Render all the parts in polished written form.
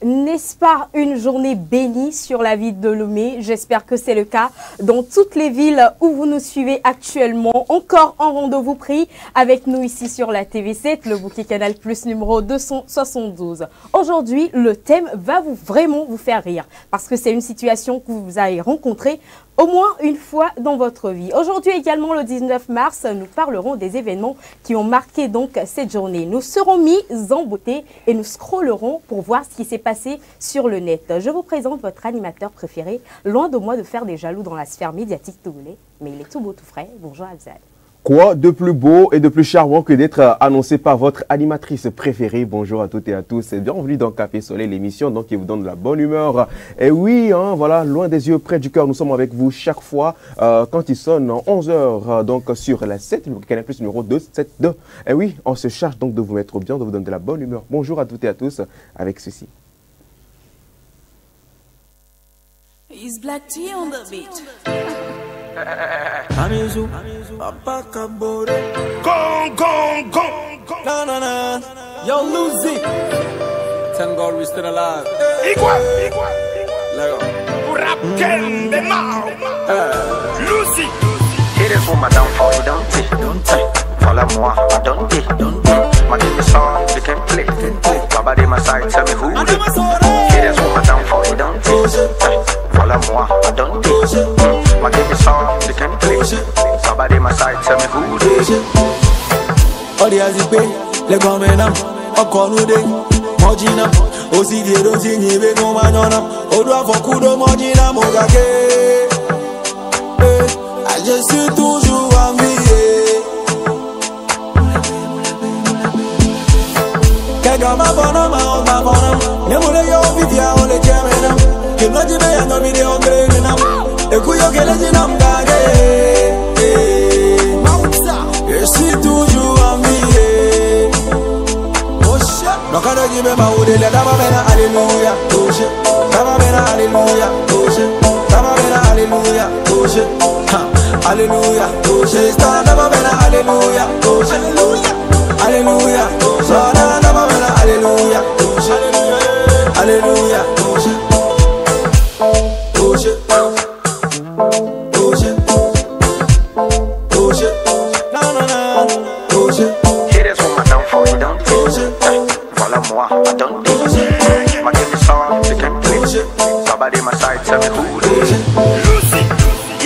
N'est-ce pas une journée bénie sur la ville de Lomé? J'espère que c'est le cas dans toutes les villes où vous nous suivez actuellement. Encore en rendez-vous pris avec nous ici sur la TV7, le bouquet Canal Plus numéro 272. Aujourd'hui, le thème va vraiment vous faire rire parce que c'est une situation que vous avez rencontrée au moins une fois dans votre vie. Aujourd'hui également, le 19 mars, nous parlerons des événements qui ont marqué donc cette journée. Nous serons mis en beauté et nous scrollerons pour voir ce qui s'est passé sur le net. Je vous présente votre animateur préféré, loin de moi de faire des jaloux dans la sphère médiatique togolais, mais il est tout beau, tout frais. Bonjour Abzal. Quoi de plus beau et de plus charmant que d'être annoncé par votre animatrice préférée? Bonjour à toutes et à tous et bienvenue dans Café Soleil, l'émission qui vous donne de la bonne humeur. Et oui, voilà, loin des yeux, près du cœur, nous sommes avec vous chaque fois quand il sonne 11h, donc sur la 7, le Canal Plus numéro 272. Et oui, on se charge donc de vous mettre bien, de vous donner de la bonne humeur. Bonjour à toutes et à tous avec ceci. It's Black Tea on the beat. Amizu, Apakabore. Gong. Na na na. Yo, Lucy. Thank God we're still alive. Igual. Lego. Rap game de Mao. Lucy. It is for my downfall, don't follow-moi, don't my give me song, you can play. Baba de my side, tell me who it is for my downfall, don't follow-moi, don't my give me song, you can play. Baba de my side, tell me who it is. Odi azipe, le gomena, okonude, mojina, osidi dozi nyibe gomanyona, odwa fokudo mojina mogake. Je suis toujours envié. Kega mabona mabona, nemule yo vitia ole jamena. Kimlaji be ando mi de ongre na. Ekuyo keleji na mgage. Je suis toujours envié. Oh shit. Nokado jibe maude le dama bena alléluia. Oh shit. Dama bena alléluia. Oh shit. Dama bena alléluia. Oh shit. Alléluia, oh j'ai stand up alléluia, oh alléluia, alléluia, oh stand up alléluia, oh alléluia, Voilà moi, don't do it. My give me song, you can play. Somebody my side, tell me who it is. Lucy,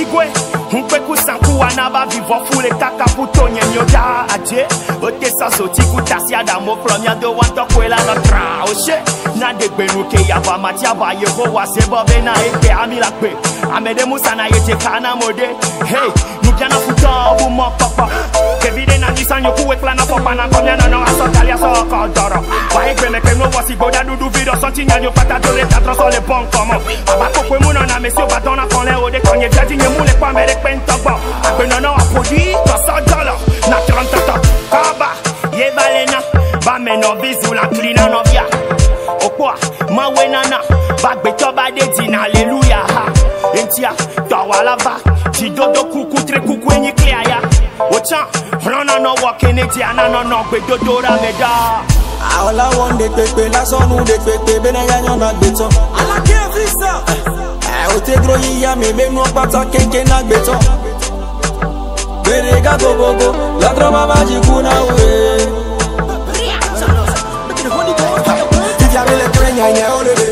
Igwe. Mpeku sanku anaba vivo fule kaka puto nyenyoda aje ote sasoti kutasi adamo from ya do want to kwela na tra oshe na degbenu ke yaba matia ba yego wase bobe na eke amila pe amede musa na yete kana mode hey nukiana futa bu mo papa kevide na disanyo kuwe plana papa na komya no asotalia so ko doro wa egbe me ke no wasi goda dudu video sonti nyanyo pata dole tatro so le bon komo abako kwe muno na mesio batona kon le ode konye jadi nyemule kwa mere pentagba akwenono apodi kasajala na trantata kaba ye balena ba meno bizu la klina no via okwa mawenana ba gbeto ba de din hallelujah entia tawala ba ti dodo kuku tre kuku enyi clear ya ocha rana no walking it ya na no gbedodo ra meda all I want de pepe la sonu de pepe bene yanyo na gbeto ala ke visa o te gro ya me no pata kenke na gbeto bene ga gogogo la drama majikuna we if ya bele krenya nya olebe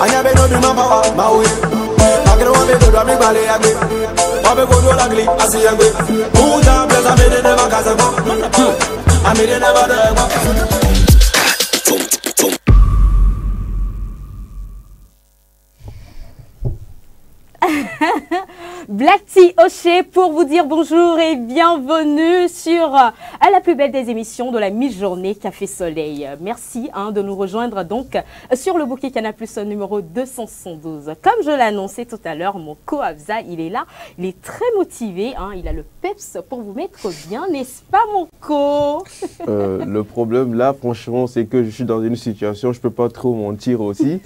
anya be no do mama ma we agro wa be do do mi bale agbe wa be go do la gli asi agbe who da bless me de never kase go I me de never do. Black Tea Oché pour vous dire bonjour et bienvenue sur la plus belle des émissions de la mi-journée Café Soleil. Merci de nous rejoindre donc sur le bouquet Canal Plus numéro 272. Comme je l'ai annoncé tout à l'heure, mon co-Abza, il est là, il est très motivé, il a le peps pour vous mettre bien, n'est-ce pas mon co? Le problème là, franchement, c'est que je suis dans une situation, je peux pas trop mentir aussi.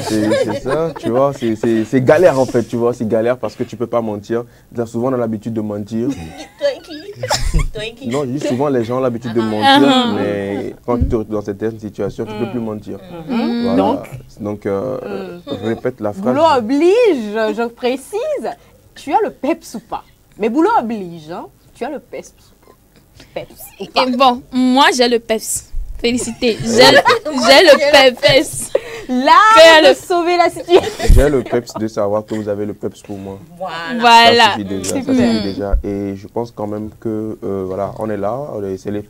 C'est ça, tu vois, c'est galère en fait, tu vois, c'est galère parce que tu peux pas mentir. Souvent on a l'habitude de mentir. Non, je dis souvent, les gens ont l'habitude de mentir, mais quand tu es dans certaines situations, tu ne peux plus mentir. Voilà. Donc, répète la phrase. Boulot oblige, je précise. Tu as le peps ou pas? Mais boulot oblige, hein. Tu as le peps ou pas? Et bon, moi j'ai le peps. Félicité. J'ai le peps. Là, de sauver la situation. J'ai le peps de savoir que vous avez le peps pour moi. Voilà. Ça suffit déjà. Et je pense quand même que, voilà, on est là. C'est le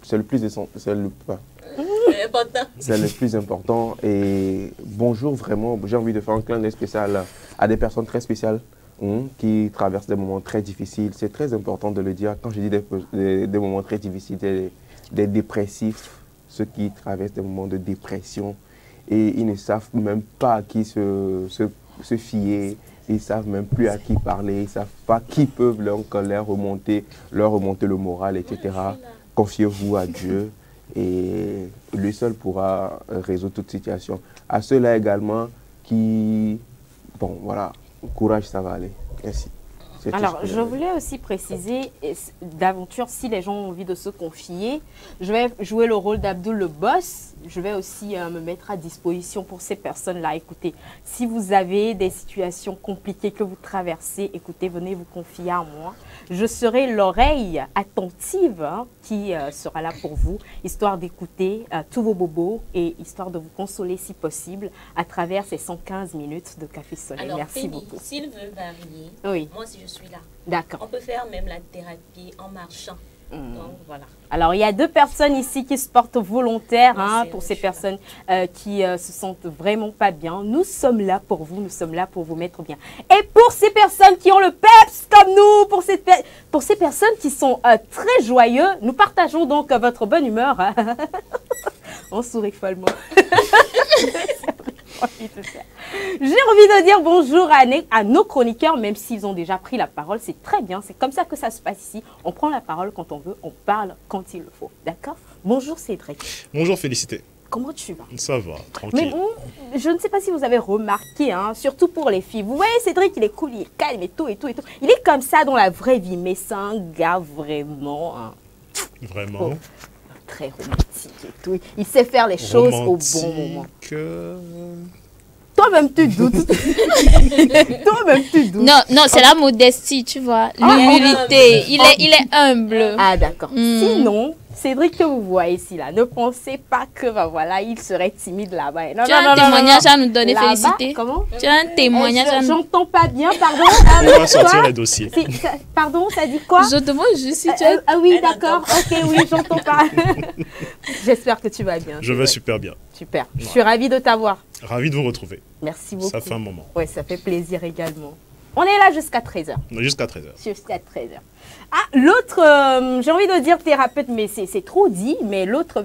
plus important. Et bonjour, vraiment. J'ai envie de faire un clin d'œil spécial à des personnes très spéciales qui traversent des moments très difficiles. C'est très important de le dire. Quand je dis des moments très difficiles, des dépressifs, ceux qui traversent des moments de dépression et ils ne savent même pas à qui se fier, ils ne savent même plus à qui parler, ils ne savent pas qui peuvent leur remonter le moral, etc. Confiez-vous à Dieu et lui seul pourra résoudre toute situation. À ceux-là également qui, bon voilà, courage, ça va aller. Merci. Alors, je voulais aussi préciser, d'aventure, si les gens ont envie de se confier, je vais jouer le rôle d'Abdoul le boss. Je vais aussi me mettre à disposition pour ces personnes-là. Écoutez, si vous avez des situations compliquées que vous traversez, écoutez, venez vous confier à moi. Je serai l'oreille attentive qui sera là pour vous, histoire d'écouter tous vos bobos et histoire de vous consoler si possible à travers ces 115 minutes de Café Soleil. Alors, merci Fémi, beaucoup. S'il veut varier, oui. Moi aussi je suis là. D'accord. On peut faire même la thérapie en marchant. Donc voilà. Alors, il y a 2 personnes ici qui se portent volontaires pour ces personnes qui se sentent vraiment pas bien. Nous sommes là pour vous, nous sommes là pour vous mettre bien. Et pour ces personnes qui ont le peps comme nous, pour ces personnes qui sont très joyeux, nous partageons donc votre bonne humeur. On sourit follement. J'ai envie de dire bonjour à nos chroniqueurs, même s'ils ont déjà pris la parole. C'est très bien, c'est comme ça que ça se passe ici. On prend la parole quand on veut, on parle quand il le faut. D'accord? Bonjour Cédric. Bonjour Félicité. Comment tu vas? Ça va, tranquille. Mais bon, je ne sais pas si vous avez remarqué, surtout pour les filles. Vous voyez, Cédric, il est cool, il est calme et tout, et tout, et tout. Il est comme ça dans la vraie vie, mais c'est un gars vraiment... Vraiment très romantique et tout. Il sait faire les choses au bon moment. Toi-même, tu doutes. Toi-même, tu doutes. Non, c'est la modestie, tu vois. L'humilité. Il est humble. Ah, d'accord. Sinon, Cédric que vous voyez ici, là, ne pensez pas que, voilà, il serait timide là-bas. Tu as un témoignage à nous donner, Félicité. Comment? Tu as un témoignage à nous... J'entends pas bien, pardon. On va sortir les dossiers. Pardon, ça dit quoi? Je demande juste si tu as... Ah oui, d'accord. Ok, oui, j'entends pas. J'espère que tu vas bien. Je vais super bien. Super. Je suis ravie de t'avoir. Ravi de vous retrouver. Merci beaucoup. Ça fait un moment. Oui, ça fait plaisir également. On est là jusqu'à 13h. Jusqu'à 13h. Jusqu'à 13h. Ah, l'autre, j'ai envie de dire thérapeute, mais c'est trop dit, mais l'autre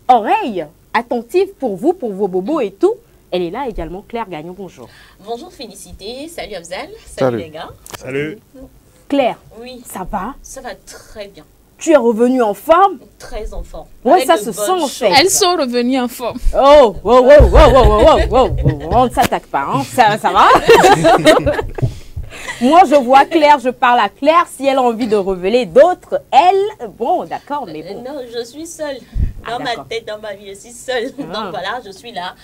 oreille attentive pour vous, pour vos bobos et tout, elle est là également. Claire Gagnon, bonjour. Bonjour Félicité, salut Afzal, salut les gars. Salut. Claire, oui. Ça va? Ça va très bien. Tu es revenue en forme? Très en forme. Ouais, ça se sent en fait. Elles sont revenues en forme. Oh, on ne s'attaque pas, hein. Ça va? Moi, je vois Claire, je parle à Claire. Si elle a envie de révéler d'autres, elle... Bon, d'accord, mais bon. Non, je suis seule. Dans ma tête, dans ma vie, je suis seule. Donc voilà, je suis là,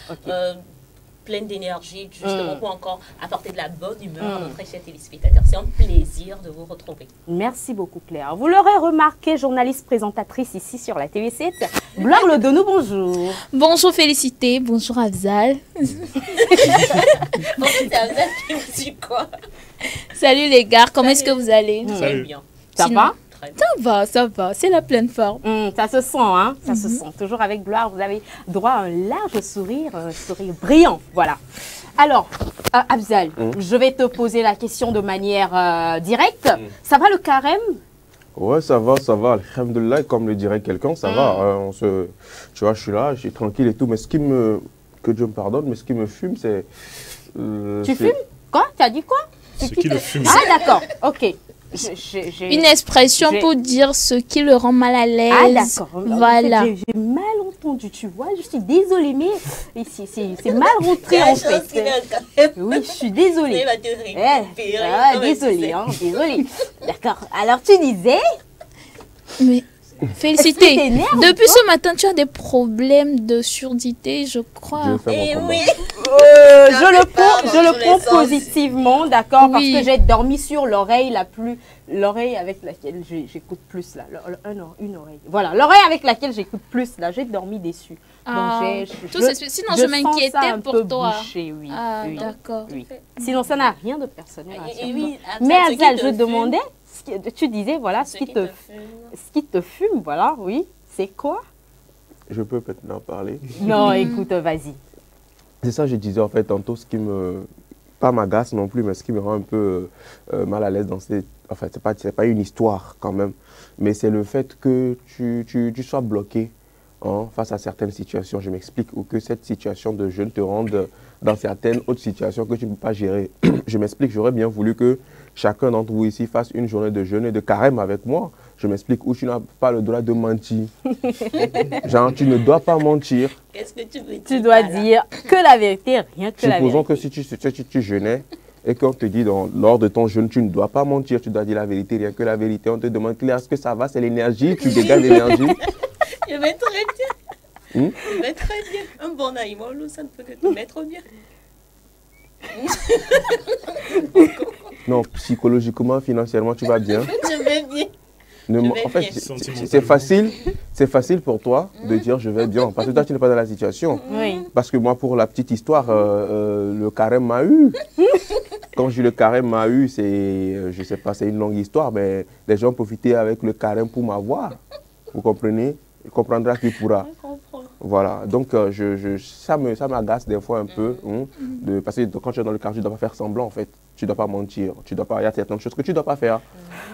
pleine d'énergie, justement, pour encore apporter de la bonne humeur à notre chers téléspectateurs. C'est un plaisir de vous retrouver. Merci beaucoup, Claire. Vous l'aurez remarqué, journaliste présentatrice ici sur la TV7. Gloire Le Donou, bonjour. Bonjour Félicité, bonjour Afzal. En fait, c'est Afzal qui me dit quoi? Salut les gars, comment est-ce que vous allez? Salut. Bien. Ça va? Ça va, c'est la pleine forme. Ça se sent, hein? Ça se sent. Toujours avec gloire, vous avez droit à un large sourire, un sourire brillant. Voilà. Alors, Afzal, je vais te poser la question de manière directe. Ça va le carême? Ouais, ça va. Alhamdoulilah, comme le dirait quelqu'un, ça va. Tu vois, je suis là, je suis tranquille et tout. Mais que Dieu me pardonne, mais ce qui me fume, c'est... Tu fumes? Quoi? Tu as dit quoi? Ce qui le fume. Ah, d'accord. Ok. Une expression pour dire ce qui le rend mal à l'aise. Ah, d'accord. Voilà. J'ai mal entendu, tu vois. Je suis désolée, mais c'est mal rentré en fait. Oui, je suis désolée. Désolée, désolée. D'accord. Alors, tu disais... Mais félicité. Est-ce que t'énerves, Depuis toi ce matin, tu as des problèmes de surdité, je crois. Je vais faire Eh mon combat. oui. Je le pas dans tous les prends sens. positivement, d'accord, Oui. parce que j'ai dormi sur l'oreille l'oreille avec laquelle j'écoute plus là, une oreille. Voilà, l'oreille avec laquelle j'écoute plus là, j'ai dormi dessus. Ah, Donc tout c'est- sinon, je sens m'inquiétais ça un pour peu toi. bouché, oui, Ah, oui, d'accord. oui. Sinon, ça n'a rien de personnel. Et rassure-toi. oui, Mais ce qui Azal, te je fume, demandais, tu disais, voilà, ce ce qui te fume, voilà, oui, c'est quoi? Je peux maintenant parler. Non, écoute, vas-y. C'est ça que je disais en fait tantôt, ce qui me... Pas m'agace non plus, mais ce qui me rend un peu mal à l'aise dans ces... En fait, c'est pas une histoire quand même, mais c'est le fait que tu sois bloqué face à certaines situations. Je m'explique, ou que cette situation de jeûne te rende dans certaines autres situations que tu ne peux pas gérer. Je m'explique, j'aurais bien voulu que chacun d'entre vous ici fasse une journée de jeûne et de carême avec moi. Je m'explique, où tu n'as pas le droit de mentir. Genre, tu ne dois pas mentir. Qu'est-ce que tu veux dire? Tu dois dire que la vérité, rien que la Supposons vérité. que si tu jeûnais et qu'on te dit lors de ton jeûne, tu ne dois pas mentir, tu dois dire la vérité, rien que la vérité. On te demande, Claire, est-ce que ça va? C'est l'énergie, tu dégages l'énergie. Je vais très bien. Hmm? Je vais très bien. Un bon aïmolo, ça ne peut que te mettre bien. Non, psychologiquement, financièrement, tu vas bien. Je vais bien. En fait, c'est facile pour toi de dire je vais bien, parce que toi, tu n'es pas dans la situation. Oui. Parce que moi, pour la petite histoire, le carême m'a eu. Quand je dis le carême m'a eu, c'est, je sais pas, c'est une longue histoire, mais les gens profitaient avec le carême pour m'avoir. Vous comprenez? Il comprendra qui pourra. Je comprends. Voilà, donc ça m'agace des fois un peu, parce que quand tu es dans le carême, tu ne dois pas faire semblant en fait. Tu ne dois pas mentir, il y a certaines choses que tu ne dois pas faire.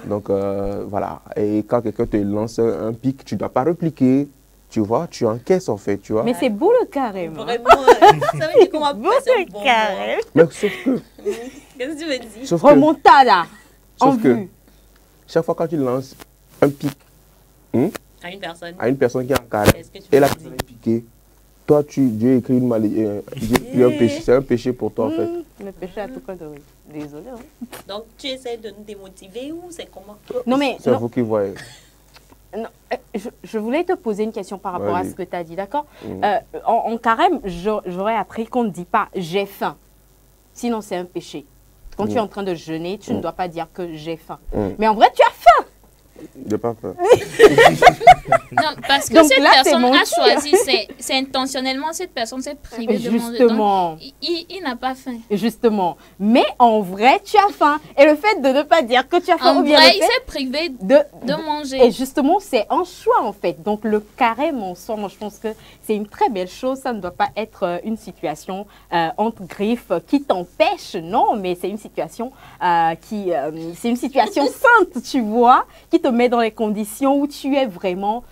Donc voilà, et quand quelqu'un te lance un pic, tu ne dois pas répliquer, tu vois, tu encaisses en fait, tu vois. Mais c'est beau le carême. Vraiment, ça veut dire qu'on va passer un bon carême. Mais sauf que, Qu'est-ce que tu veux dire? sauf Remontada, en que vue. chaque fois quand tu lances un pic À une personne. à une personne qui est en carême, Est-ce que tu et la veux personne est piquée, toi, Dieu écrit une malédiction, un péché, c'est un péché pour toi en fait. Le péché à tout cas de rue. Désolé. Donc, tu essaies de nous démotiver ou c'est comment? Non, mais C'est non, vous qui voyez. non, je voulais te poser une question par rapport à Vas-y. ce que tu as dit, d'accord? En carême, j'aurais appris qu'on ne dit pas j'ai faim. Sinon, c'est un péché. Quand tu es en train de jeûner, tu ne dois pas dire que j'ai faim. Mais en vrai, tu as faim. Je n'ai pas peur. Non, parce que Donc cette là, c'est personne a mentir. choisi, c'est intentionnellement, cette personne s'est privée de manger. Justement. Donc, il n'a pas faim. Justement. Mais en vrai, tu as faim. Et le fait de ne pas dire que tu as faim, En ou bien vrai, le il fait s'est privé de de manger. Et justement, c'est un choix en fait. Donc le carême en soi, moi je pense que c'est une très belle chose. Ça ne doit pas être une situation entre griffes qui t'empêche, non, mais c'est une situation c'est une situation sainte, tu vois, qui te met dans les conditions où tu es vraiment,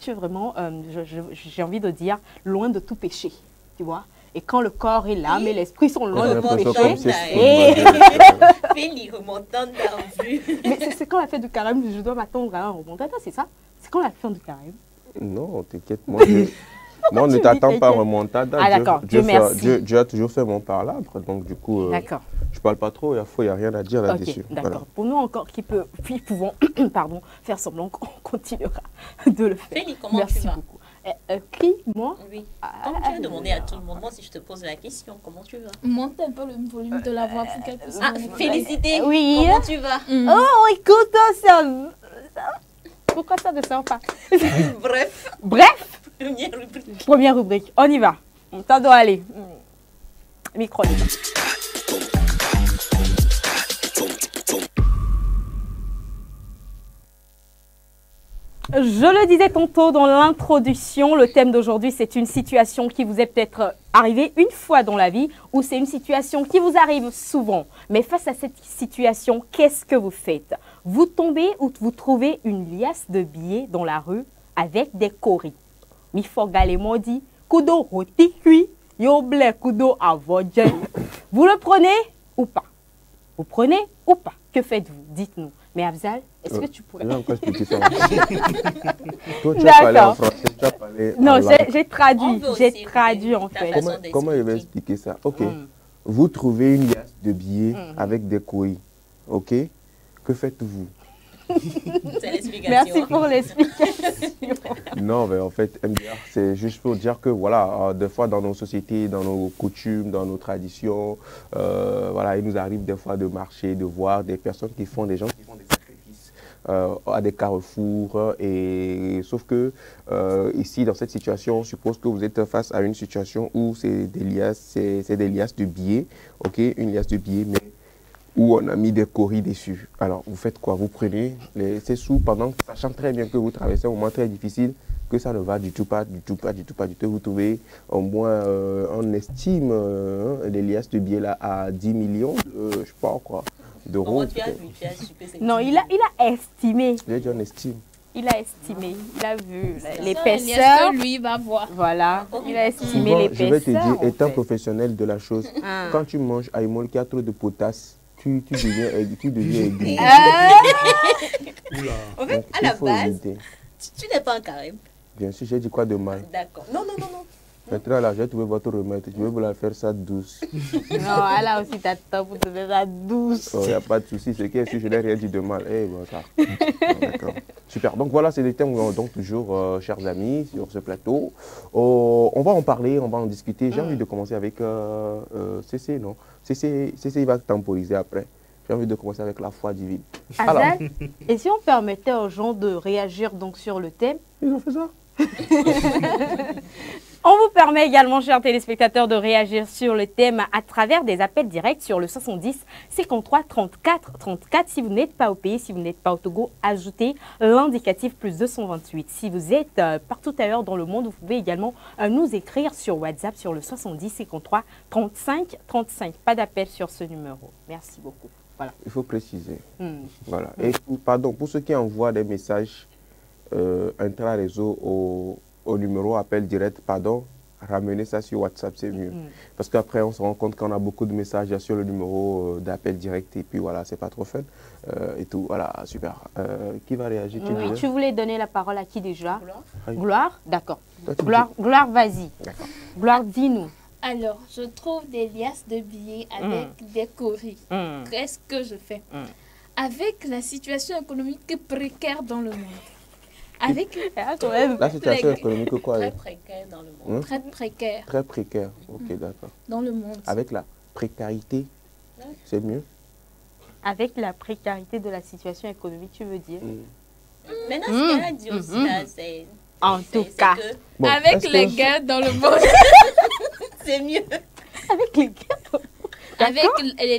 j'ai envie de dire, loin de tout péché, tu vois. Et quand le corps et l'âme et l'esprit sont loin J'ai de tout l'impression péché, comme si et- Félix remontant dans vue. mais c'est quand la fête du carême, je dois m'attendre à un remontada, c'est ça? C'est quand la fin du carême? Non, t'inquiète, moi, moi on ne tu me dis t'attend pas t'inquiète? remontada. Ah, d'accord, Dieu merci. Dieu a toujours fait mon parlable, donc du coup, D'accord. je parle pas trop, il n'y a rien à dire là-dessus. Ok, d'accord. Voilà. Pour nous encore qui pouvons pardon, faire semblant qu'on continuera de le faire. Félix, comment Merci tu vas? beaucoup. Qui, moi? Oui. Comme tu as demandé à tout le monde, moi si je te pose la question, comment tu vas? Monte un peu le volume de la voix pour qu'elle puisse. Ah, félicité. Oui. Comment tu vas? Oh, écoute, ça... Pourquoi ça ne sort pas? Bref, Bref, première rubrique. première rubrique. On y va. Ça doit aller. Micro libre. Je le disais tantôt dans l'introduction, le thème d'aujourd'hui, c'est une situation qui vous est peut-être arrivée une fois dans la vie ou c'est une situation qui vous arrive souvent. Mais face à cette situation, qu'est-ce que vous faites? Vous tombez ou vous trouvez une liasse de billets dans la rue avec des coris. Mi fogale modi, kudo roti cuit, yo blé kudo avodje. Vous le prenez ou pas? Vous prenez ou pas? Que faites-vous? Dites-nous. Mais Afzal, est-ce que tu pourrais... Je vais encore expliquer ça. Toi, tu as parlé en français, tu as parlé en Non, langue. j'ai On traduit. veut aussi J'ai traduit en ta fait. façon Comment je vais expliquer ça? Ok. Vous trouvez une liasse de billets avec des courriers. Ok. Que faites-vous? C'est l'explication. Merci pour l'explication. Non, mais en fait, MDR, c'est juste pour dire que, voilà, des fois dans nos sociétés, dans nos coutumes, dans nos traditions, voilà, il nous arrive des fois de marcher, de voir des personnes qui font, des gens qui font des sacrifices à des carrefours. Et sauf que ici, dans cette situation, on suppose que vous êtes face à une situation où c'est des liasses, c'est des liasses de billets, ok, une liasse de billets, mais où on a mis des coris dessus. Alors, vous faites quoi? Vous prenez ces sous pendant, sachant très bien que vous traversez un moment très difficile, que ça ne va du tout pas, du tout pas, du tout pas, du tout. Vous trouvez au moins, on estime les liasses de billets là à 10 millions, je sais pas quoi, d'euros. Non, il a estimé. J'ai dit on estime. Il a estimé, il a vu L'épaisseur. l'épaisseur. Lui va voir. Voilà, il a estimé Souvent, l'épaisseur. je vais te dire, en étant fait. professionnel de la chose, quand tu manges Aïmol qui a trop de potasse, tu deviens aigri. En fait, Donc, à il la faut base, éviter. tu n'es pas un carême. Bien sûr, j'ai dit quoi de mal? D'accord. Non. Maintenant, là, j'ai trouvé votre remède. Je vais vous la faire ça douce. Non, elle a aussi ta top pour te faire ça douce. Il n'y a pas de souci. C'est que si je n'ai rien dit de mal. Eh, bon, ça. D'accord. Super. Donc, voilà, c'est des thèmes donc toujours, chers amis, sur ce plateau. On va en parler, on va en discuter. J'ai envie de commencer avec CC, non? CC, il va temporiser après. J'ai envie de commencer avec la foi divine. Azal, et si on permettait aux gens de réagir donc sur le thème? Ils ont fait ça. On vous permet également, chers téléspectateurs, de réagir sur le thème à travers des appels directs sur le 70 53 34 34. Si vous n'êtes pas au pays, si vous n'êtes pas au Togo, ajoutez l'indicatif plus 228. Si vous êtes partout ailleurs dans le monde, vous pouvez également nous écrire sur WhatsApp sur le 70 53 35 35. Pas d'appel sur ce numéro. Merci beaucoup. Voilà. Il faut préciser. Voilà. Et pardon, pour ceux qui envoient des messages intra-réseau au numéro appel direct, pardon, ramener ça sur WhatsApp, c'est mieux. Parce qu'après, on se rend compte qu'on a beaucoup de messages sur le numéro d'appel direct et puis voilà, c'est pas trop fun. Et tout, voilà, super. Qui va réagir? Oui, tu voulais donner la parole à qui déjà? Gloire. Gloire, d'accord. Gloire, vas-y. Gloire, dis-nous. Alors, je trouve des liasses de billets avec des coris. Qu'est-ce que je fais? Avec la situation économique précaire dans le monde. Avec la situation économique, quoi? Très précaire dans le monde. Très précaire. Très précaire. Ok, d'accord. Dans le monde. Avec la précarité, c'est mieux? Avec la précarité de la situation économique, tu veux dire? Maintenant, ce qu'elle a dit aussi, là, c'est... En tout cas. Bon, avec les guerres dans le monde. C'est mieux. Avec les guerres. Avec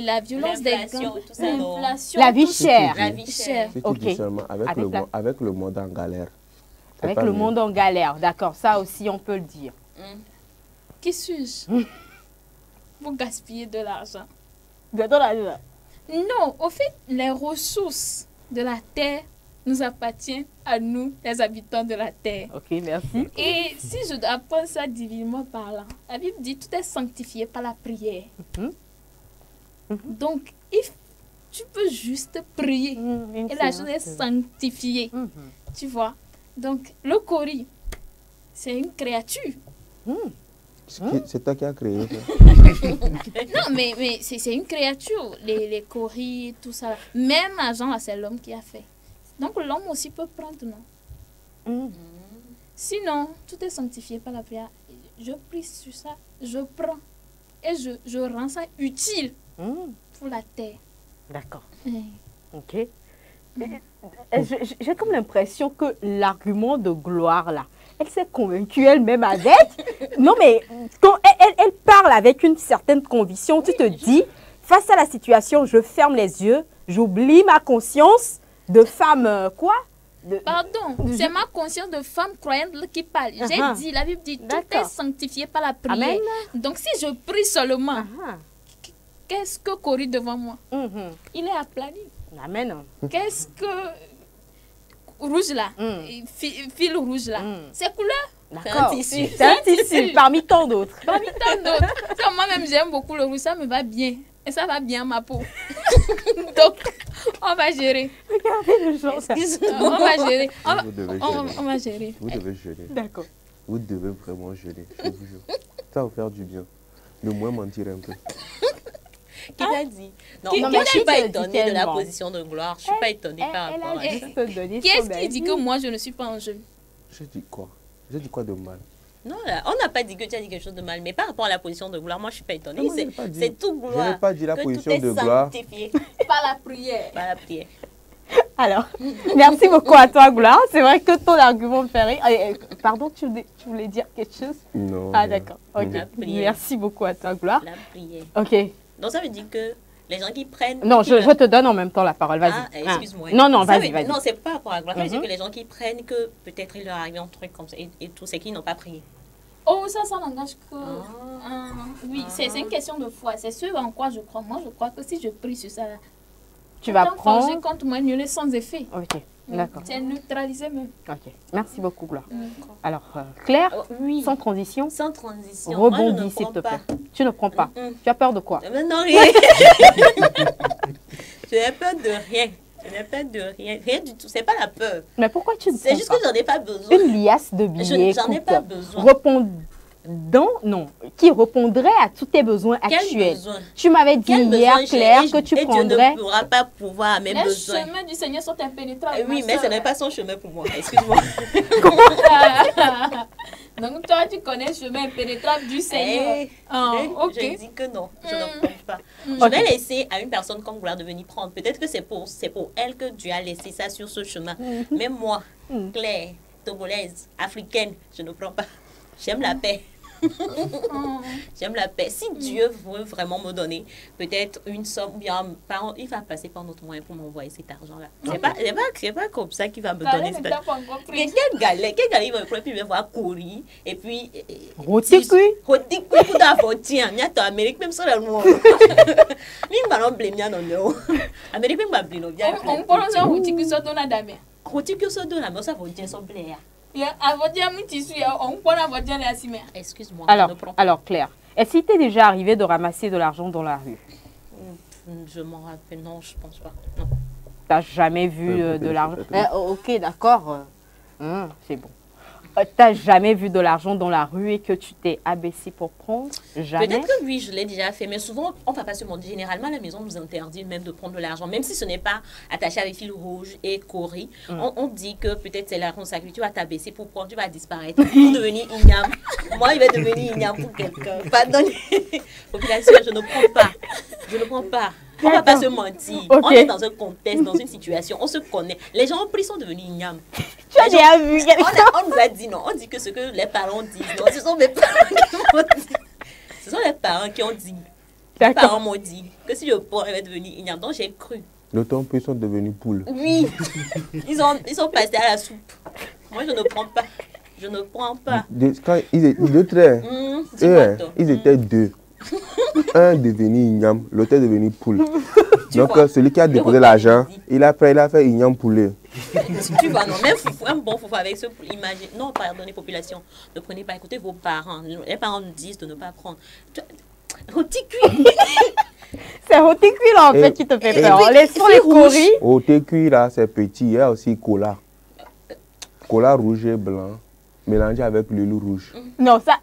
la violence des L'inflation, tout ça, non. l'inflation. La vie chère. La vie chère. Si tu dis seulement avec le monde en galère. Avec le monde en galère, d'accord. Ça aussi, on peut le dire. Qui suis-je? Vous gaspillez de l'argent. Non, au fait, les ressources de la terre nous appartiennent à nous, les habitants de la terre. Ok, merci. Et si je dois prendre ça divinement parlant, la Bible dit tout est sanctifié par la prière. Donc, tu peux juste prier et la chose est sanctifiée. Tu vois? Donc, le cori, c'est une créature. C'est toi qui as créé ça. Non, mais c'est une créature. Les coris, tout ça. Même Jean, c'est l'homme qui a fait. Donc, l'homme aussi peut prendre, non? Sinon, tout est sanctifié par la prière. Je prie sur ça, je prends. Et je rends ça utile pour la terre. D'accord. Ok. J'ai comme l'impression que l'argument de Gloire, là, elle s'est convaincue elle-même avec. Non, mais quand elle parle avec une certaine conviction, tu te dis, face à la situation, je ferme les yeux, j'oublie ma conscience de femme, quoi? Pardon, c'est ma conscience de femme croyante qui parle. J'ai dit, la Bible dit, tout est sanctifié par la prière. Amen. Donc, si je prie seulement, qu'est-ce que courir devant moi? Il est aplani. Amen. Qu'est-ce que rouge là, fil rouge là, c'est couleur? D'accord. C'est C'est un tissu parmi tant d'autres. Parmi tant d'autres. Moi-même, j'aime beaucoup le rouge, ça me va bien. Et ça va bien ma peau. Donc, on va gérer. Regardez le genre. On va gérer. Vous On va gérer. Vous devez jeûner. D'accord. Vous devez vraiment jeûner, je vous jure. Ça va vous faire du bien. Le moins mentir un peu. Qui t'a dit? Non, Qui- moi, non, je suis qui pas te dit étonnée de qu'elle la ment? position de Gloire. Je suis pas étonnée par Elle rapport a à ça. juste donné Qui son est-ce qui dit avis. que moi, je ne suis pas en jeu? J'ai dit quoi? J'ai dit quoi de mal? Non, là, on n'a pas dit que tu as dit quelque chose de mal, mais par rapport à la position de Gloire, moi, je suis pas étonnée. Non, moi, je l'ai pas dit. C'est tout Je Gloire. n'ai pas dit la que position tout est de Gloire. sanctifié Par la prière. par la prière. Alors, merci beaucoup à toi, Gloire. C'est vrai que ton argument me fait rire. Pardon, tu voulais dire quelque chose? Non. Ah, d'accord. Ok. La prière. Merci beaucoup à toi, Gloire. La prière. Ok. Donc, ça veut dire que les gens qui prennent... Non, qui je veulent- te donne en même temps la parole. Vas-y. Ah, excuse-moi. Non, non, Ça vas-y, veut- vas-y. Non, c'est pas par rapport à Gloire. Ça veut dire Mhm. que les gens qui prennent que peut-être il leur arrive un truc comme ça et tout, c'est qu'ils n'ont pas prié. Oh, ça n'engage que... oui, c'est une question de foi. C'est ce en quoi je crois. Moi, je crois que si je prie sur ça, Tu vas autant forger prendre. contre moi annulé sans effet. Ok, d'accord. C'est neutralisé même. Ok, merci beaucoup, Gloire. Alors, Claire, Oui. sans transition, Sans transition. rebondis, Moi, je ne s'il prends te pas. plaît. Tu ne prends pas. Mm-mm. Tu as peur de quoi? Non, rien. Je n'ai peur de rien. Je n'ai peur de rien. Rien du tout. C'est pas la peur. Mais pourquoi tu ne C'est prends juste pas? que j'en ai pas besoin. Une liasse de billets, J'en ai écoute, pas besoin. non, qui répondrait à tous tes besoins Quel actuels. besoin? Tu m'avais dit Quel hier, besoin Claire, j'ai? que tu Et prendrais. Dieu ne pourra pas pouvoir à mes Les besoins. chemins du Seigneur sont impénétrables. Oui, ma mais ce sœur. n'est pas son chemin pour moi. Excuse-moi. Donc toi, tu connais le chemin impénétrable du Seigneur. Eh, Ah, ok. Je dis que non, je ne prends pas. Mm. Je vais laisser à une personne comme Gloire de venir prendre. Peut-être que c'est pour elle que Dieu a laissé ça sur ce chemin. Mais moi, Claire, togolaise, africaine, je ne prends pas. J'aime la paix. J'aime la paix. Si Dieu veut vraiment me donner peut-être une somme, ou bien il va passer par notre moyen pour m'envoyer cet argent-là. C'est pas comme ça qu'il va me donner cet argent. Quelle galère il va me prendre, puis il va voir courir, et puis... Rotikui. Rotikui, pour d'avoir tiens, il y a ton Amérique, même ça, là, nous. Il va nous blâmer, non. Amérique, même pas blâmer, bien. On pense à Routiku Sotona Dame. Rotikui, ça donne la main, ça va dire son blé. Excuse-moi. Alors, je ne prends pas. alors Claire, est-ce qu'il t'est déjà arrivé de ramasser de l'argent dans la rue? Je m'en rappelle, non, je pense pas. Non. T'as jamais vu de l'argent? Ok, d'accord. C'est bon. T'as jamais vu de l'argent dans la rue et que tu t'es abaissé pour prendre? Jamais? Peut-être que oui, je l'ai déjà fait, mais souvent, on ne va pas se mentir. Généralement, la maison nous interdit même de prendre de l'argent, même si ce n'est pas attaché avec fil rouge et coré. On dit que peut-être c'est l'argent sacré, tu vas t'abaisser pour prendre, tu vas disparaître, pour devenir igname. Moi, il va devenir igname pour quelqu'un. Pardon, population, je ne prends pas. Je ne prends pas. On ne va pas se mentir. Ok. On est dans un contexte, dans une situation, on se connaît. Les gens ont pris, sont devenus ignames. Tu as déjà vu quelqu'un? On nous a dit non, on dit que ce que les parents disent, non, ce sont mes parents qui m'ont dit. Ce sont les parents qui ont dit. Les parents m'ont dit que si je prends, elle va devenir igname. Donc j'ai cru. D'autant plus ils sont devenus poules. Oui, ils sont passés à la soupe. Moi je ne prends pas. Je ne prends pas. Quand ils étaient deux traits, Dis-moi toi. ils étaient deux. Un devenu igname, l'autre est devenu poule. Donc celui qui a déposé l'argent, il a fait igname poulet. Tu vois, non, même foufou, un bon foufou avec ce imagine. Non, pardonnez, population, ne prenez pas, écoutez vos parents. Les parents nous disent de ne pas prendre. Rotikui. C'est Rotikui là en fait qui te fait peur. Laissons les coris. Au TQ là, c'est petit, il y a aussi cola. Cola rouge et blanc, mélangé avec le loup rouge. Non, ça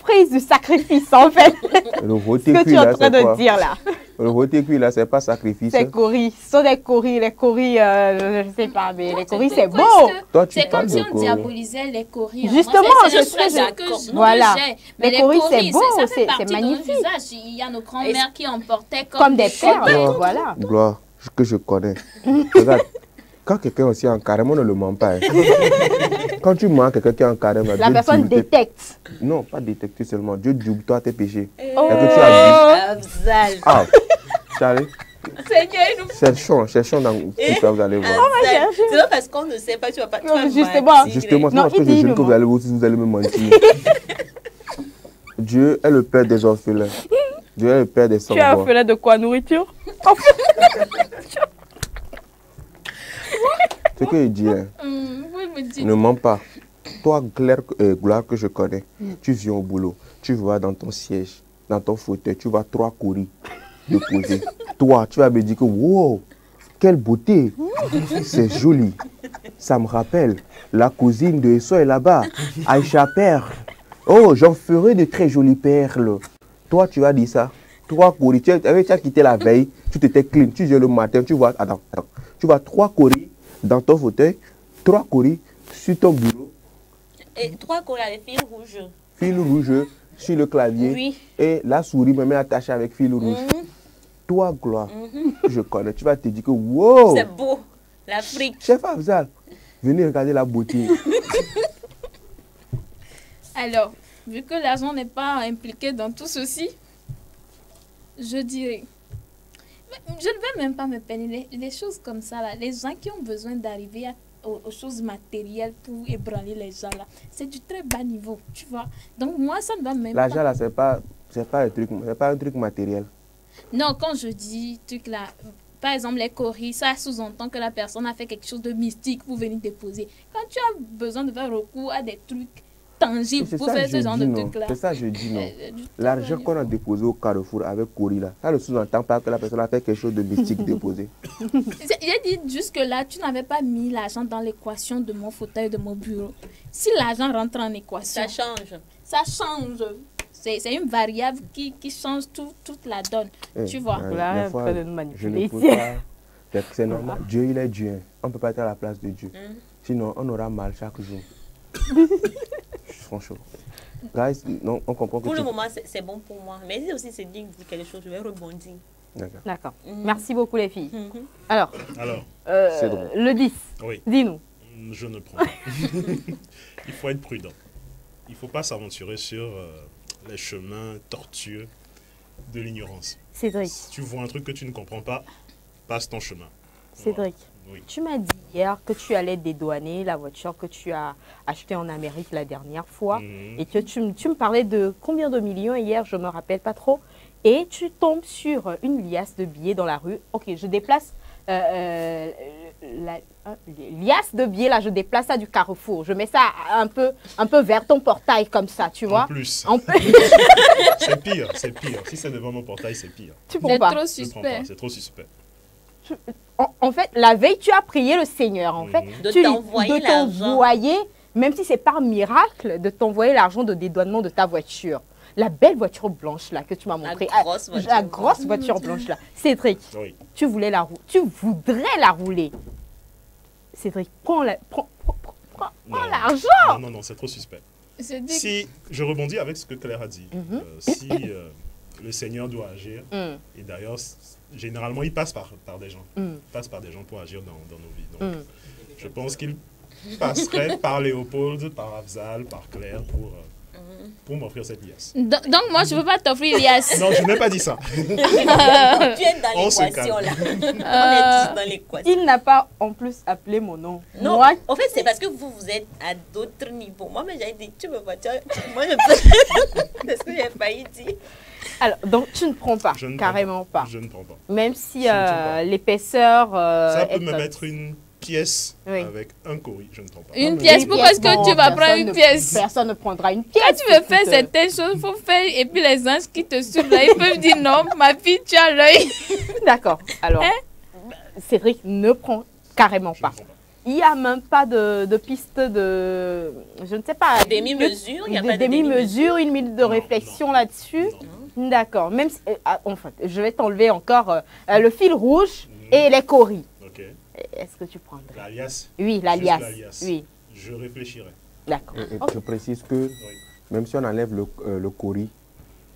frise du sacrifice en fait. Le Ce que tu es en train de dire là. Le TQ là, c'est pas sacrifice. C'est coris. Ce sont des coris. Les coris, je sais pas, mais les coris c'est beau. Toi, tu C'est parles comme si de on coris. diabolisait les coris. Justement, c'est c'est ça que voilà. Mais Les coris, c'est beau, ça fait c'est partie de magnifique. notre visage. Il y a nos grands-mères qui en portaient Comme des perles, perles. voilà. Gloire, que je connais. Regarde, quand quelqu'un aussi est en carême, on ne le ment pas. Hein. Quand tu mens quelqu'un qui est en carême, La personne détecte. Non, pas détecter seulement. Dieu double toi tes péchés. Oh. Et que tu as dit. Ah, Charlie. Cherchons dans tout ça, vous allez voir. C'est pas parce qu'on ne sait pas, tu vas pas. Justement, Justement, c'est parce que je jure que vous allez me mentir. Dieu est le père des orphelins. Dieu est le père des sans-voix. Tu es orphelin de quoi? Nourriture? Ce que je dis, hein, ne mens pas. Toi, Gloire que je connais, tu viens au boulot, tu vas dans ton siège, dans ton fauteuil, tu vas 3 courriers déposer. Toi, tu vas me dire que wow, quelle beauté, c'est joli. Ça me rappelle, la cousine de Esso est là-bas, Aïcha Perle. Oh, j'en ferai de très jolies perles. Toi, tu vas dire ça. 3 coris. Tu as quitté la veille, tu t'étais clean. Tu viens le matin, tu vois, attends. Tu vois 3 coris dans ton fauteuil, 3 coris sur ton bureau. Et 3 coris avec fil rouge. Fil rouge sur le clavier. Oui. Et la souris me met attachée avec fil rouge. Toi, Gloire, je connais. Tu vas te dire que wow. C'est beau. L'Afrique. Chef Afzal, venez regarder la beauté. Alors, vu que l'argent n'est pas impliqué dans tout ceci, je dirais, je ne vais même pas me peiner les choses comme ça là. Les gens qui ont besoin d'arriver aux choses matérielles pour ébranler les gens là, c'est du très bas niveau, tu vois. Donc moi, ça ne va même pas. L'argent là, c'est pas un truc matériel. Non, quand je dis truc là, par exemple les coris, ça sous-entend que la personne a fait quelque chose de mystique pour venir déposer. Quand tu as besoin de faire recours à des trucs tangible pour faire ce genre de trucs-là. C'est ça, je dis non. L'argent qu'on a déposé au Carrefour avec Cori, là, ça ne sous-entend pas que la personne a fait quelque chose de mystique déposé. J'ai dit jusque-là, tu n'avais pas mis l'argent dans l'équation de mon fauteuil, de mon bureau. Si l'argent rentre en équation, ça change. Ça change. C'est une variable qui change toute la donne. Tu vois. Là, je ne peux pas. C'est normal. Dieu, il est Dieu. On ne peut pas être à la place de Dieu. Sinon, on aura mal chaque jour. Franchement. Guys, non, on comprend que pour le moment, c'est bon pour moi. Mais si aussi c'est dit quelque chose, je vais rebondir. D'accord. Merci beaucoup les filles. Alors le 10, oui. Dis-nous. Je ne prends pas. Il faut être prudent. Il ne faut pas s'aventurer sur les chemins tortueux de l'ignorance. Cédric. Si tu vois un truc que tu ne comprends pas, passe ton chemin. Cédric. Oui. Tu m'as dit hier que tu allais dédouaner la voiture que tu as achetée en Amérique la dernière fois et que tu me parlais de combien de millions hier, je ne me rappelle pas trop, et tu tombes sur une liasse de billets dans la rue. Ok, je déplace la liasse de billets, là, je déplace ça du Carrefour. Je mets ça un peu vers ton portail comme ça, tu vois. En plus. C'est pire. Si c'est devant mon portail, c'est pire. Tu prends pas. C'est trop suspect. C'est trop suspect. En fait, la veille, tu as prié le Seigneur, en fait, de t'envoyer, même si c'est par miracle, de t'envoyer l'argent de dédouanement de ta voiture. La belle voiture blanche là que tu m'as montré, la grosse voiture blanche là. Cédric, oui. tu voudrais la rouler. Cédric, prends l'argent. Non, c'est trop suspect. Si je rebondis avec ce que Claire a dit, si le Seigneur doit agir, et d'ailleurs, généralement, il passe par des gens. Il passe par des gens pour agir dans nos vies. Donc, je pense qu'il passerait par Léopold, par Afzal, par Claire pour m'offrir cette liasse. Donc, moi, je ne veux pas t'offrir liasse. Non, je n'ai pas dit ça. Tu es dans l'équation, là. On est tous dans l'équation. Il n'a pas, en plus, appelé mon nom. Non, en fait, c'est parce que vous êtes à d'autres niveaux. Moi, mais j'avais dit, tu me vois, moi, je peux... C'est ce que j'ai failli dire. Alors, donc, tu ne prends pas, carrément pas. Je ne prends pas. Même si l'épaisseur... ça peut me mettre une pièce avec un cori, je ne prends pas. Une pièce, pourquoi est-ce que tu vas prendre une pièce? Personne ne prendra une pièce. Quand tu veux faire certaines choses, il faut faire. Et puis les anges qui te suivent là, ils peuvent dire non, ma fille, tu as l'œil. D'accord. Alors, Cédric ne prend carrément pas. Il n'y a même pas de piste de... Je ne sais pas. Demi-mesure, il n'y a pas de demi-mesure, une minute de réflexion là-dessus. D'accord. Même si, en fait, je vais t'enlever encore le fil rouge et les coris. Ok. Est-ce que tu prendrais? L'alias? Oui, l'alias. Oui. Je réfléchirai. D'accord. Je précise que même si on enlève le cori,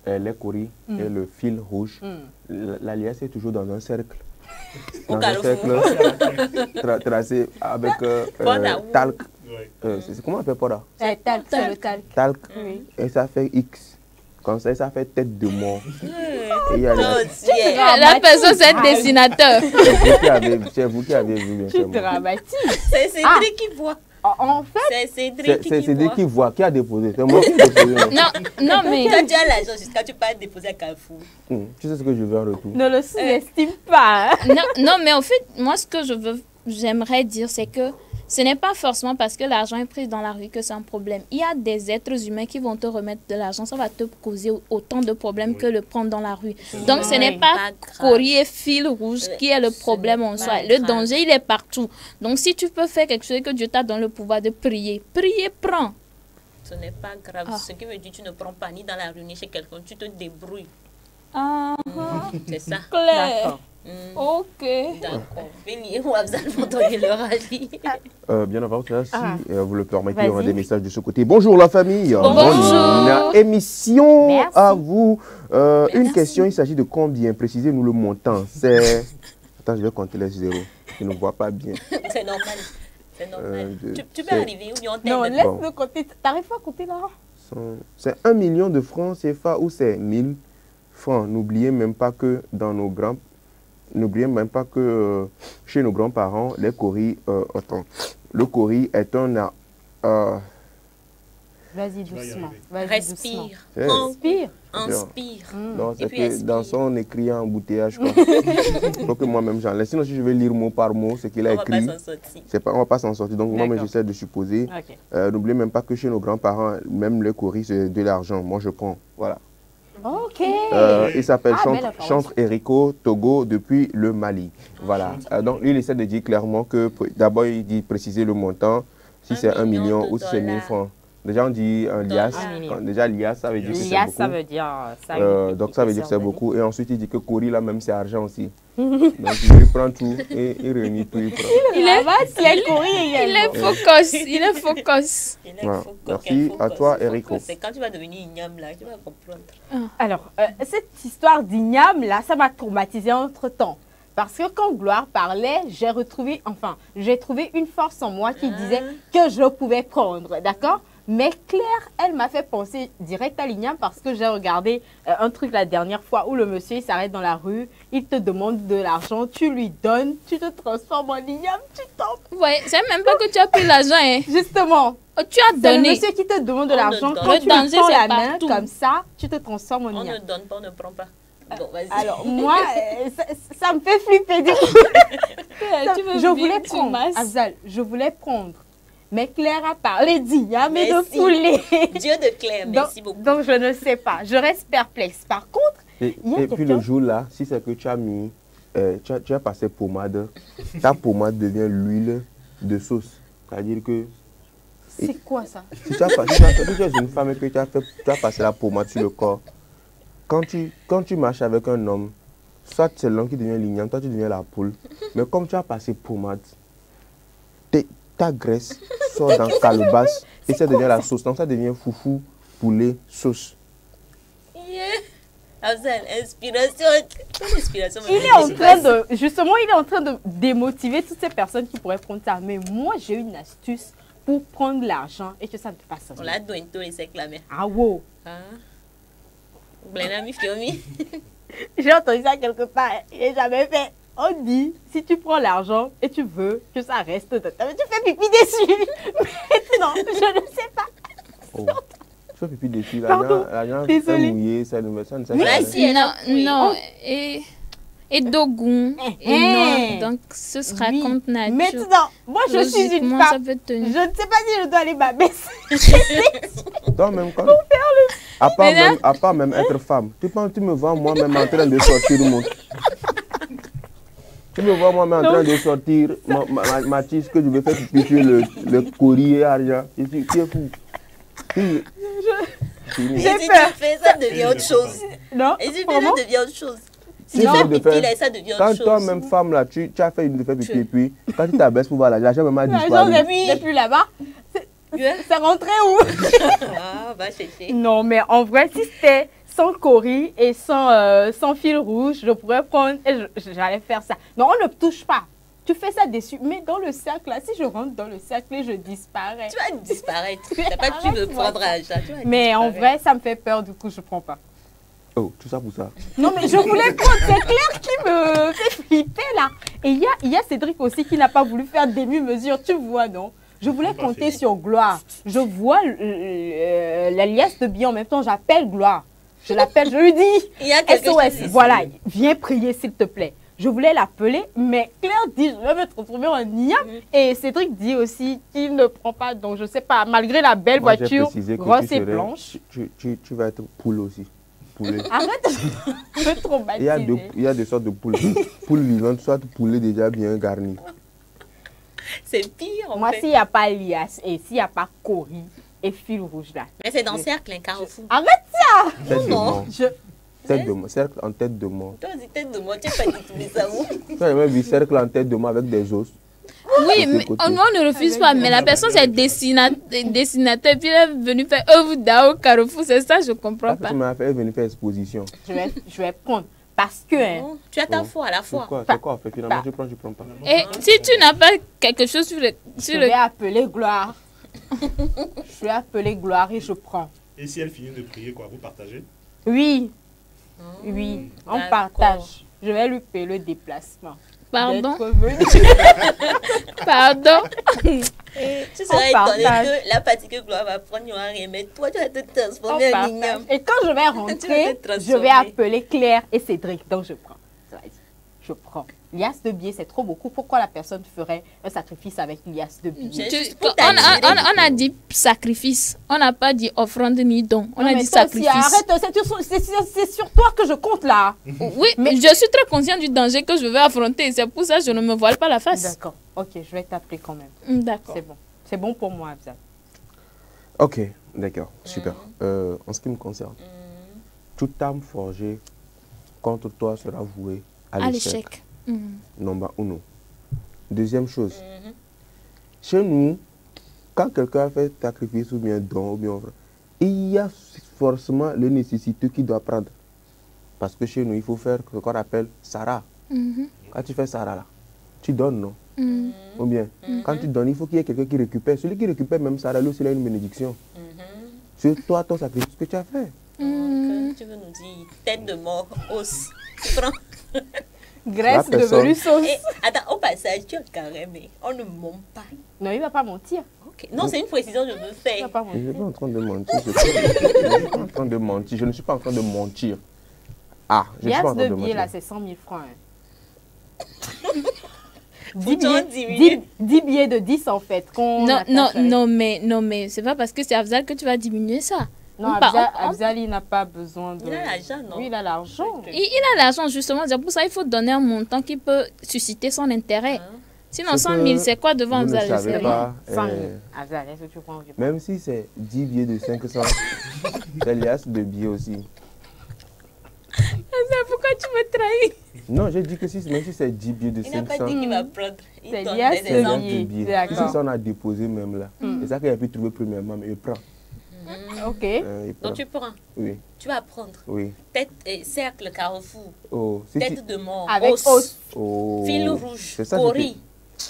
les coris et le fil rouge, l'alias est toujours dans un cercle. Dans un cercle tracé avec talc. Comment on appelle Poda? Talc, c'est le talc. Talc. Et ça fait X. Comme ça fait tête de mort. Et la personne, c'est un dessinateur. C'est vous qui avez vu. Tu dramatises. C'est Cédric qui voit. En fait, c'est Cédric qui voit. Qui a déposé? C'est moi qui ai déposé. Non, mais... Quand tu as l'argent jusqu'à tu peux déposer à Carrefour. Tu sais ce que je veux en retour? Ne le sous-estime pas. Non, mais en fait, moi, ce que j'aimerais dire, c'est que ce n'est pas forcément parce que l'argent est pris dans la rue que c'est un problème. Il y a des êtres humains qui vont te remettre de l'argent. Ça va te causer autant de problèmes que le prendre dans la rue. Donc, ce n'est pas coris et fil rouge qui est le problème en soi. Le danger, il est partout. Donc, si tu peux faire quelque chose que Dieu t'a donné le pouvoir de prier, prends. Ce n'est pas grave. Ce qui veut dire que tu ne prends pas ni dans la rue ni chez quelqu'un. Tu te débrouilles. C'est ça. Claire. D'accord. Ok. D'accord. Béni ou Abzal vont donner leur avis. Bien avant ça, si vous le permettez, Vas-y. on a des messages de ce côté. Bonjour la famille. Bonjour. Émission Merci. à vous. Une question, il s'agit de combien? Précisez-nous le montant. C'est... Attends, je vais compter les zéros. Je ne vois pas bien. C'est normal. C'est normal. Tu peux c'est- arriver où on Non, t'aide. laisse-le côté. T'arrives pas à côté là? C'est 1 million de francs CFA ou c'est 1000 francs. N'oubliez même pas que dans nos grands... N'oubliez même pas que chez nos grands-parents, les coris... attends. Le cori est un... Vas-y vas y doucement. arriver. Vas-y doucement. Respire. c'est- Respire. Inspire. Non, Et c'est puis que expire. dans son écrit en embouteillage, quoi. Il faut que moi-même j'en laisse. Sinon, si je vais lire mot par mot ce qu'il a On va pas écrit, s'en sortir. c'est pas, on va pas s'en sortir. Donc, moi-même, D'accord. j'essaie de supposer. Ok. N'oubliez même pas que chez nos grands-parents, même le coris, c'est de l'argent. Moi, je prends. Voilà. Ok. Il s'appelle Ah, belle information. Chantre Erico Togo depuis le Mali. Voilà. Donc, lui, il essaie de dire clairement que, d'abord, il dit préciser le montant, si c'est 1 million de ou si c'est 1000 dollars. francs. Déjà, on dit un lias. Un million. Déjà, lias, ça veut dire que c'est Lias, beaucoup. ça veut dire ça. Donc ça veut dire que c'est beaucoup. Et ensuite, il dit que Kori, là même, c'est argent aussi. Donc il prend tout et il réunit tout. Il prend. Il est vaste, il est couru Il également. est focus. Il est focus. Il Voilà. faut Merci à toi, Erico. C'est quand tu vas devenir igname là, tu vas comprendre. Alors, cette histoire d'igname, là, ça m'a traumatisée entre-temps. Parce que quand Gloire parlait, j'ai trouvé une force en moi qui disait que je pouvais prendre, d'accord? Mais Claire, elle m'a fait penser direct à l'igname parce que j'ai regardé un truc la dernière fois où le monsieur, il s'arrête dans la rue, il te demande de l'argent, tu lui donnes, tu te transformes en igname, tu tombes. Ouais, c'est même pas que tu as pris l'argent, hein. Justement, Oh, tu as c'est le donné. monsieur qui te demande de On l'argent. ne donne Quand pas. tu Le lui danger, tends c'est la main partout. comme ça, tu te transformes en On igname. ne donne pas, on ne prend pas. Bon, vas-y. Alors moi, ça me fait flipper du coup. Tu veux Je vivre, voulais tu prendre, masses. Afzal, je voulais prendre. Mais Claire a parlé d'igname et de Merci. poulet. Dieu de Claire, merci beaucoup. Donc je ne sais pas, je reste perplexe. Par contre, Et il y a puis quelqu'un- le jour là, si c'est que tu as mis, tu as passé pommade, ta pommade devient l'huile de sauce. C'est-à-dire que c'est quoi ça? si tu es une femme et que tu as passé la pommade sur le corps, quand tu marches avec un homme, soit c'est l'homme qui devient l'igname, toi tu deviens la poule. Mais comme tu as passé pommade, ta graisse sort dans calebasse et ça devient la sauce. Donc ça devient foufou, poulet, sauce. Yeah. Afzal, inspiration. Inspiration. Il est en train de, justement, il est en train de démotiver toutes ces personnes qui pourraient prendre ça. Mais moi, j'ai une astuce pour prendre l'argent et que ça ne te passe On pas. l'a donné tous les séclamés. Ah wow. Ah. Glenami Fiomi. J'ai entendu ça quelque part et j'ai jamais fait. On dit, si tu prends l'argent et tu veux que ça reste de ta... Mais tu fais pipi dessus. Maintenant, je ne sais pas. Oh. Tu fais pipi dessus, Pardon, l'argent est désolée. mouillé, ça ne sert à Là, rien. si elle a Non, non. Et Dogun. Et non. Donc, ce sera Oui. contre nature. Maintenant, moi je suis une Logiquement, ça femme. peut Je tenir. ne sais pas si je dois aller m'abaisser. Toi même quand à part même être femme, tu me vois moi-même en train de sortir mon... Tu me vois moi-même en train de sortir ma tisse que je vais faire pipi sur le courrier argent. Tu es fou. Fini. Et J'ai si peur. tu fais ça, devient autre chose. Non, Et si tu fais comment? ça, devient autre chose. Si Si tu vous fais de pipi faire- là, ça devient Quand autre chose. toi-même femme là, tu as fait une de faire pipi, puis quand tu t'abaisses pour voir l'argent même a L'argent disparu. n'est plus là-bas. Yeah. C'est rentré où? Ah, va chercher. Non, mais en vrai, si c'était sans cori et sans fil rouge, je pourrais prendre et j'allais faire ça. Non, on ne touche pas. Tu fais ça dessus. Mais dans le cercle, là, si je rentre dans le cercle et je disparais. Tu vas disparaître. T'as pas que tu veux Arrête-moi prendre ça. un chat. tu vas Mais en disparaître. vrai, ça me fait peur, du coup, je prends pas. Oh, tout ça pour ça. Non, mais je voulais prendre, c'est Claire qui me fait flipper là. Et il y a Cédric aussi qui n'a pas voulu faire demi-mesure, tu vois, non? Je voulais Pas compter fait. sur Gloire. Je vois l'alias de bien en même temps, j'appelle Gloire. Je l'appelle, je lui dis Il y a quelque chose SOS, ici. voilà, viens prier s'il te plaît. Je voulais l'appeler, mais Claire dit je vais me transformer en igname. Et Cédric dit aussi qu'il ne prend pas, donc je sais pas, malgré la belle Moi, j'ai voiture, précisé que grosse tu et serais- blanche. Tu vas être poule aussi. Poulet. Arrête, je peux traumatiser. Il y a deux sortes de poules. Poule vivante, soit poulet déjà bien garni. C'est pire en Moi, fait. s'il n'y a pas Elias et s'il n'y a pas Cory et fil rouge là. Mais c'est dans le cercle, un carrefour. Arrête ça! C'est non. bon. Cercle en tête de mort. Toi aussi, tête de mort, tu n'as pas dit tout ça où? Tu as jamais vu cercle en tête de mort avec des os? Oui, mais on ne refuse pas, mais la personne c'est dessinateur, puis elle est venue faire œuvre d'art au Carrefour, c'est ça, je ne comprends pas. Tu m'as fait venir faire exposition. Je vais prendre. Parce que... Non, tu as ta foi à la fois. C'est quoi? Finalement, je prends pas. Et si tu n'as pas quelque chose sur le... Je vais appeler Gloire. Je vais appeler Gloire et je prends. Et si elle finit de prier, quoi, vous partagez? Oui. Oui, on partage. Je vais lui payer le déplacement. Pardon? Pardon? Tu serais étonné que la partie que Gloire va prendre, il n'y aura rien. Mais toi, tu vas te transformer en igname. Et quand je vais rentrer, je vais appeler Claire et Cédric. Donc je prends. Je prends. Liasse de billets, c'est trop beaucoup. Pourquoi la personne ferait un sacrifice avec liasse de billets? On a dit sacrifice. On n'a pas dit offrande ni don. On a dit sacrifice. Arrête, c'est sur toi que je compte là. Oui, mais je suis très consciente du danger que je vais affronter. C'est pour ça que je ne me voile pas la face. D'accord. Ok, je vais t'appeler quand même. D'accord. C'est bon. C'est bon pour moi, Abzal. Ok, d'accord. Super. En ce qui me concerne, toute âme forgée contre toi sera vouée à l'échec. Nombre 1. Deuxième chose, chez nous, quand quelqu'un fait sacrifice ou bien don ou bien offre, il y a forcément les nécessités qu'il doit prendre. Parce que chez nous, il faut faire ce qu'on appelle Sarah. Quand tu fais Sarah, là, tu donnes, non? Ou bien, quand tu donnes, il faut qu'il y ait quelqu'un qui récupère. Celui qui récupère même Sarah, lui aussi, il a une bénédiction. C'est toi, ton sacrifice que tu as fait. Tu veux nous dire tête de mort, os. Tu prends. Graisse devenue sauce. Attends, au passage, tu as carrément. On ne ment pas. Non, il ne va pas mentir. Okay. Non, c'est une précision que je veux faire. Il va pas mentir. Je ne suis pas en train de mentir. Je ne suis pas en train de mentir. Je ne suis pas en train de mentir. Ah, je ne suis pas en train de mentir. Là, c'est 100 000 francs. Hein. 10 billets de 10 en fait. Non, mais c'est pas parce que c'est Afzal que tu vas diminuer ça. Non, Abzal, il n'a pas besoin de... Il a l'argent, non? Oui, il a l'argent. Il a l'argent, justement. C'est pour ça qu'il faut donner un montant qui peut susciter son intérêt. Sinon, 100 000, c'est quoi devant Abzal? Je ne savais pas. 100 000. Abzal, est-ce que tu prends? Même si c'est 10 billets de 500, c'est liasse de billets aussi. Abzal, pourquoi tu me trahis? Non, j'ai dit que même si c'est 10 billets de 500... Il n'a pas dit qu'il va prendre. C'est liasse de billets. Si ça, on a déposé même là. C'est ça qu'il a pu trouver premièrement, mais il prend. Ok. Donc tu prends. Oui. Tu vas prendre. Oui. Tête et cercle carrefour. Oh, tête de mort. Avec os. Oh. Fil rouge. Cori.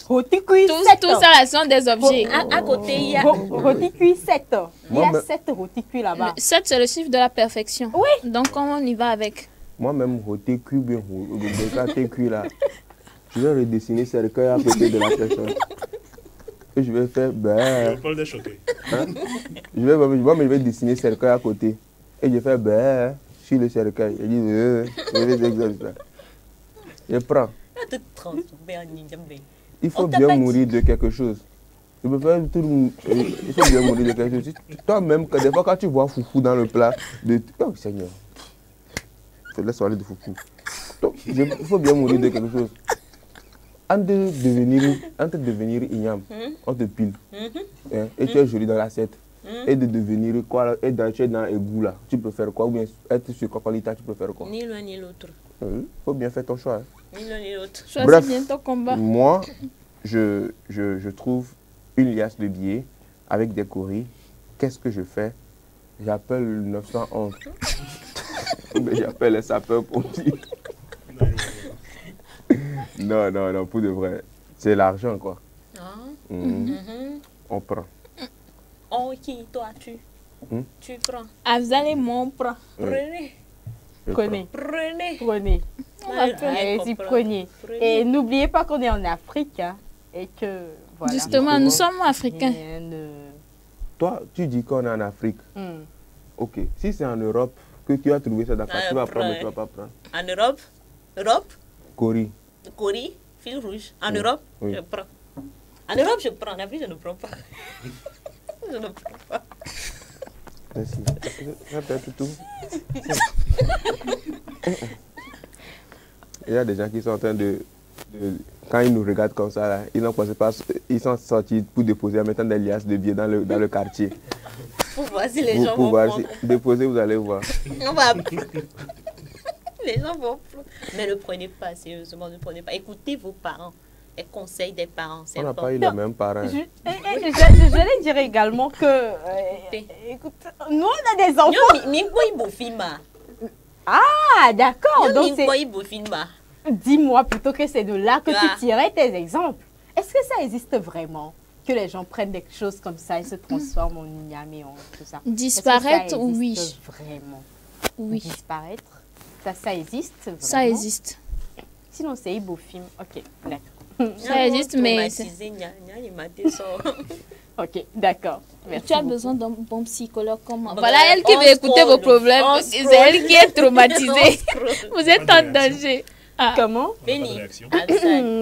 Tout ça, là, sont des objets. À côté, il y a... Roticuit 7. Il y a 7 roticuits là-bas. 7, c'est le chiffre de la perfection. Oui. Donc, on y va avec. Moi-même, roticuit, bien, là, je vais redessiner ce cercueil à côté de la personne. Et je vais faire Paul des choqués. Je vais dessiner le cercueil à côté. Et je fais sur le cercueil. Je dis je vais exercer ça. Je prends. Il faut bien mourir de quelque chose. Je peux faire tout. Il faut bien mourir de quelque chose. Toi-même, des fois, quand tu vois Foufou dans le plat, oh Seigneur, je te laisse parler de Foufou. Il faut bien mourir de quelque chose. Entre devenir igname, on te pile. Et tu es joli dans l'assiette. Et de devenir quoi, et tu es dans l'égout là. Tu préfères quoi? Ou bien être sur Cocolita, tu préfères quoi? Ni l'un ni l'autre. Il faut bien faire ton choix. Ni l'un ni l'autre. Choisis bien ton combat. Moi, je trouve une liasse de billets avec des coris. Qu'est-ce que je fais? J'appelle le 911. J'appelle les sapeurs-pompiers. Non, pour de vrai. C'est l'argent, quoi. On prend. Oh, qui, toi, tu prends. Afzal et moi, on prend. Prenez. Prenez. Allez-y, prenez. Et n'oubliez pas qu'on est en Afrique. Hein, et que, voilà. Justement, nous sommes africains. Toi, tu dis qu'on est en Afrique. Ok. Si c'est en Europe que tu as trouvé ça d'accord, tu vas prendre, mais tu ne vas pas prendre. En Europe? Cori, fil rouge. En Europe, je prends. En Europe, je prends. En Afrique, je ne prends pas. Je ne prends pas. Merci. Répète tout. Il y a des gens qui sont en train de quand ils nous regardent comme ça, là, ils sont sortis pour déposer en mettant des liasses de billets dans le quartier. Pour voir si les gens vont prendre. Déposer, vous allez voir. On va... Les gens vont... Mais ne prenez pas sérieusement, ne prenez pas. Écoutez vos parents. Les conseils des parents, c'est On n'a important. pas eu les mêmes parents. Je dire également que... écoute, nous, on a des enfants... Ah, d'accord. Donc, dis-moi plutôt que c'est de là que tu tirais tes exemples. Est-ce que ça existe vraiment? Que les gens prennent des choses comme ça et se transforment en igname et en tout ça. Disparaître, oui. Vraiment. Oui. Disparaître, ça existe vraiment? Ça existe. Sinon, c'est Ibofim. Ok, d'accord. Ça existe, mais... Ok, d'accord. Tu as besoin d'un bon psychologue comme moi. Voilà, elle qui veut écouter vos problèmes. C'est elle qui est traumatisée. Vous êtes en danger. Ah. Comment? Béni.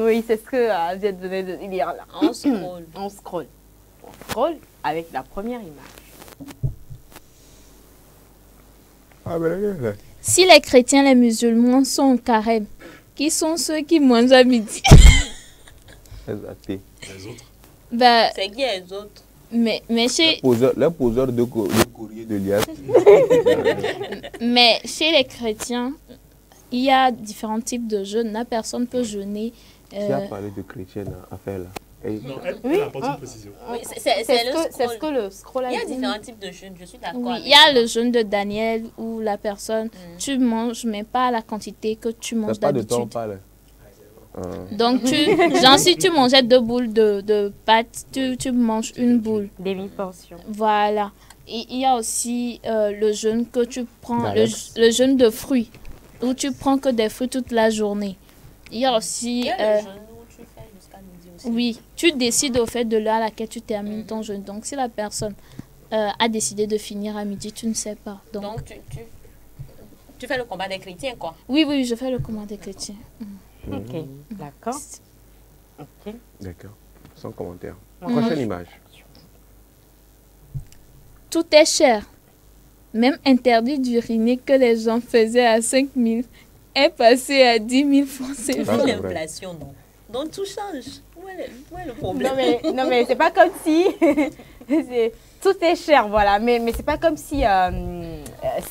Oui, c'est ce que j'ai donné de lire là. On scroll. On scroll. On scroll avec la première image. Si les chrétiens, les musulmans sont au carême, qui sont ceux qui mangent à midi? Les autres. Bah, c'est qui les autres? Mais chez... Les poseurs de courrier de liasse. Mais chez les chrétiens, il y a différents types de jeûnes. La personne peut jeûner. Qui a parlé de chrétienne à faire là? Non, elle apporte une précision. Oui, c'est ce que le scroll a dit. Il y a différents types de jeûnes, je suis d'accord. Oui, il y a le jeûne de Daniel où la personne, tu manges, mais pas la quantité que tu manges d'habitude. C'est pas de temps, on parle. Donc, genre, si tu mangeais 2 boules de pâtes, tu manges une boule. Demi-portion. Voilà. Et il y a aussi le jeûne que tu prends, le jeûne de fruits, où tu prends que des fruits toute la journée. Il y a aussi... Il y a le jeûne où tu fais jusqu'à midi aussi. Oui, tu décides au fait de l'heure à laquelle tu termines ton jeûne. Donc, si la personne a décidé de finir à midi, tu ne sais pas. Donc tu fais le combat des chrétiens, quoi. Oui, je fais le combat des chrétiens. Ok, d'accord. Ok. D'accord, sans commentaire. Prochaine image. Tout est cher. Même interdit d'uriner que les gens faisaient à 5 000 est passé à 10 000 francs CFA. C'est l'inflation, non? Donc tout change. Où est le problème? Non, mais c'est pas comme si... tout est cher, voilà. Mais c'est pas comme si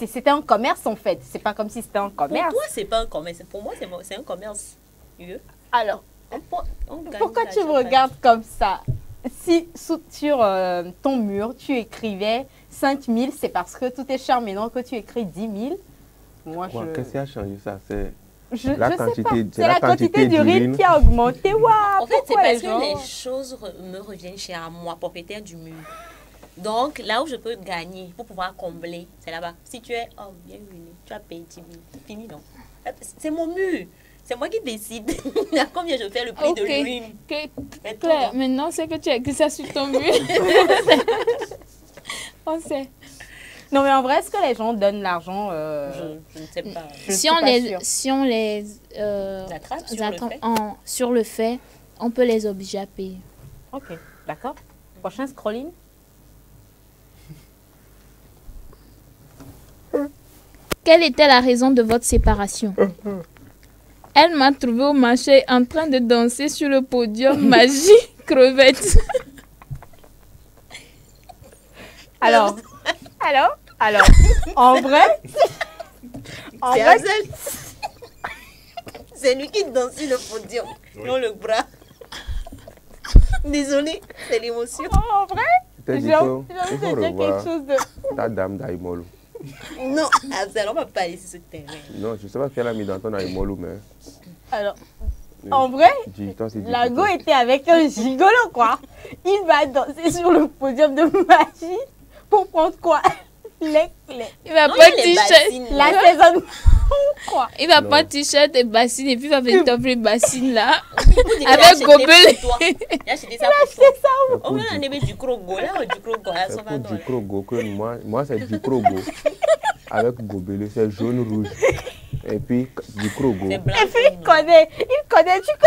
c'était un commerce, en fait. C'est pas comme si c'était un commerce. Pour toi, c'est pas un commerce. Pour moi, c'est un commerce. Alors, pourquoi tu me regardes comme ça? Si sur ton mur, tu écrivais 5 000, c'est parce que tout est cher. Maintenant que tu écris 10 000, moi, qu'est-ce qui a changé ça? C'est la quantité d'urine qui a augmenté. Waouh, en fait, c'est parce que les choses me reviennent chères à moi, propriétaire du mur. Donc, là où je peux gagner pour pouvoir combler, c'est là-bas. Si tu es, bien ruiné, tu as payé 10 000. Fini, non? C'est mon mur. C'est moi qui décide à combien je fais le prix de l'urine. Claire, maintenant, c'est que tu as écrit ça sur ton mur. On sait. Non, mais en vrai, est-ce que les gens donnent l'argent je ne sais pas. Si on les attrape sur le fait, on peut les obliger à payer. Ok, d'accord. Prochain scrolling. Quelle était la raison de votre séparation? Elle m'a trouvé au marché en train de danser sur le podium magie crevette. Alors, en vrai, c'est lui qui danse sur le podium, non le bras. Désolée, c'est l'émotion. En vrai, j'ai envie de dire quelque chose de... Ta dame d'Aïmolou. Non, on va pas aller sur ce terrain. Non, je sais pas ce qu'elle a mis dans ton Aïmolou, mais... Alors, en vrai, la go était avec un gigolo, quoi. Il va danser sur le podium de magie pour prendre quoi? Les clés. Il va pas t-shirt. La saison. Quoi? Il va pas t-shirt et bassine et puis il va venir t'offrir une bassine là. Avec gobelet. Il a acheté ça où? On a aimé du crogo là ou du crogo là? C'est du crogo que moi c'est du crogo. Avec gobelet, c'est jaune rouge. Et puis du crogo. Et puis il connaît,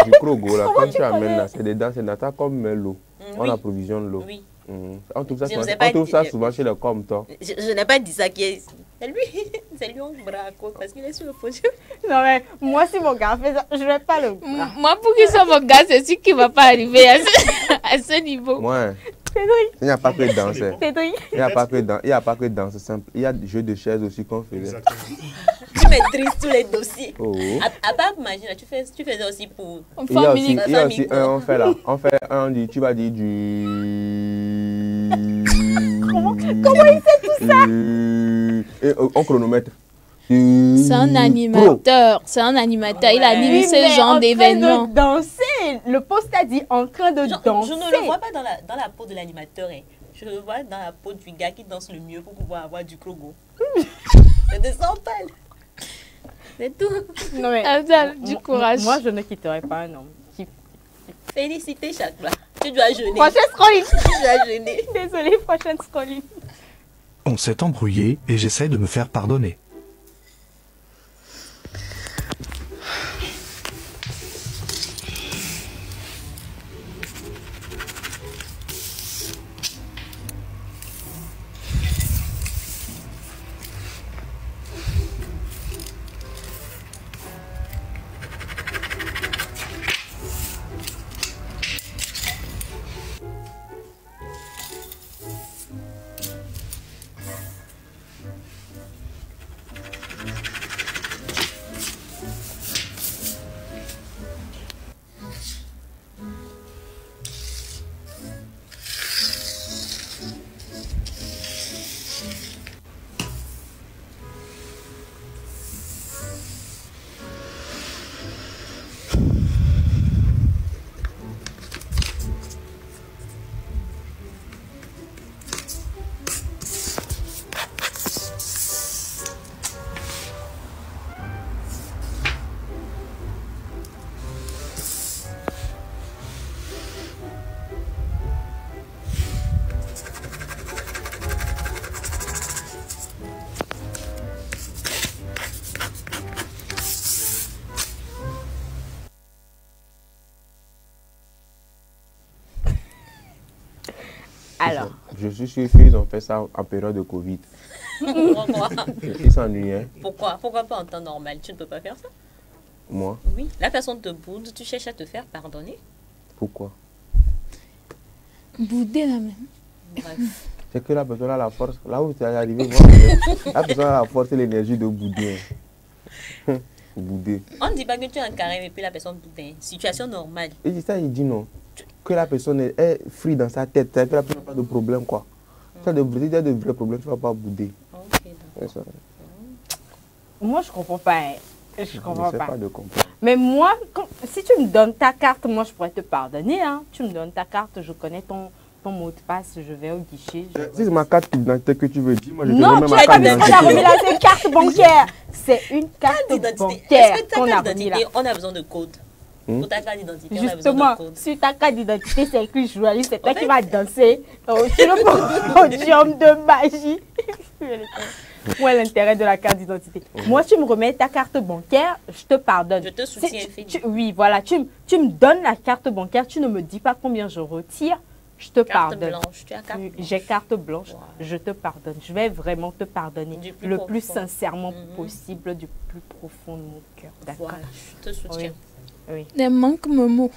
du crogo là, quand tu amènes là, c'est dedans, c'est dans ta comme l'eau. On approvisionne l'eau. Oui. On trouve ça souvent chez les comtons. Je n'ai pas dit ça qui est... C'est lui on braque parce qu'il est sur le podium. Non mais moi si mon gars fait ça, je ne vais pas le braquer. Moi pour qu'il soit mon gars, c'est sûr qu'il ne va pas arriver à ce niveau. Ouais. Il n'y a pas que danser. C'est il n'y a pas que danser simple. Il y a des jeux de chaises aussi qu'on fait. Exactement. tu maîtrises tous les dossiers. Oh. À part magie, tu faisais aussi pour... Il y a aussi un, on fait là. On fait un, tu vas dire du... Comment il sait tout ça? Et on chronomètre. C'est un animateur. C'est un animateur. Il anime ce genre d'événements. En train de danser. Le poste a dit en train de danser. Je ne le vois pas dans la peau de l'animateur. Hein. Je le vois dans la peau du gars qui danse le mieux pour pouvoir avoir du crogo. C'est de 100 balles. C'est tout. Non mais, du courage. Moi, je ne quitterai pas un homme. Félicité Chakla. Tu dois jeûner. Prochaine scrolling. Tu dois jeûner. Désolée, prochaine scrolling. On s'est embrouillé et j'essaie de me faire pardonner. Alors. Je suis sûr qu'ils ont fait ça en période de Covid. Pourquoi? Ils s'ennuyaient. Pourquoi pas en temps normal? Tu ne peux pas faire ça? Moi? Oui. La personne te boude, tu cherches à te faire pardonner. Pourquoi? Bouder la même. Bref. C'est que la personne a la force. Là où tu es arrivé, la personne a la force et l'énergie de bouder. Bouder. On ne dit pas que tu es un carême et puis la personne boude. Situation normale. Et ça, il dit non. Que la personne est free dans sa tête. Ça fait que la personne n'a pas de problème, quoi. Si tu as de vrais problèmes, tu ne vas pas bouder. Ok, d'accord. Moi, je comprends pas. Je comprends pas. Pas de comprendre. Mais moi, si tu me donnes ta carte, moi, je pourrais te pardonner. Hein. Tu me donnes ta carte, je connais ton mot de passe, je vais au guichet. Si c'est ma carte d'identité que tu veux dire, moi, je te non, remets tu ma carte n'as pas remis là, c'est une carte bancaire. C'est une carte bancaire qu'on a remis là. On a besoin de code. Pour ta carte d'identité, on a besoin justement, de code. sur ta carte d'identité, c'est écrit journaliste, c'est toi qui vas danser sur le podium de magie. Moi, l'intérêt de la carte d'identité. Moi, tu me remets ta carte bancaire, je te pardonne. Je te soutiens. Oui, voilà, tu me donnes la carte bancaire, tu ne me dis pas combien je retire, je te pardonne. J'ai carte blanche, je te pardonne. Je vais vraiment te pardonner le plus sincèrement possible, du plus profond de mon cœur. D'accord. Voilà, je te soutiens. Oui. Les manques me mots.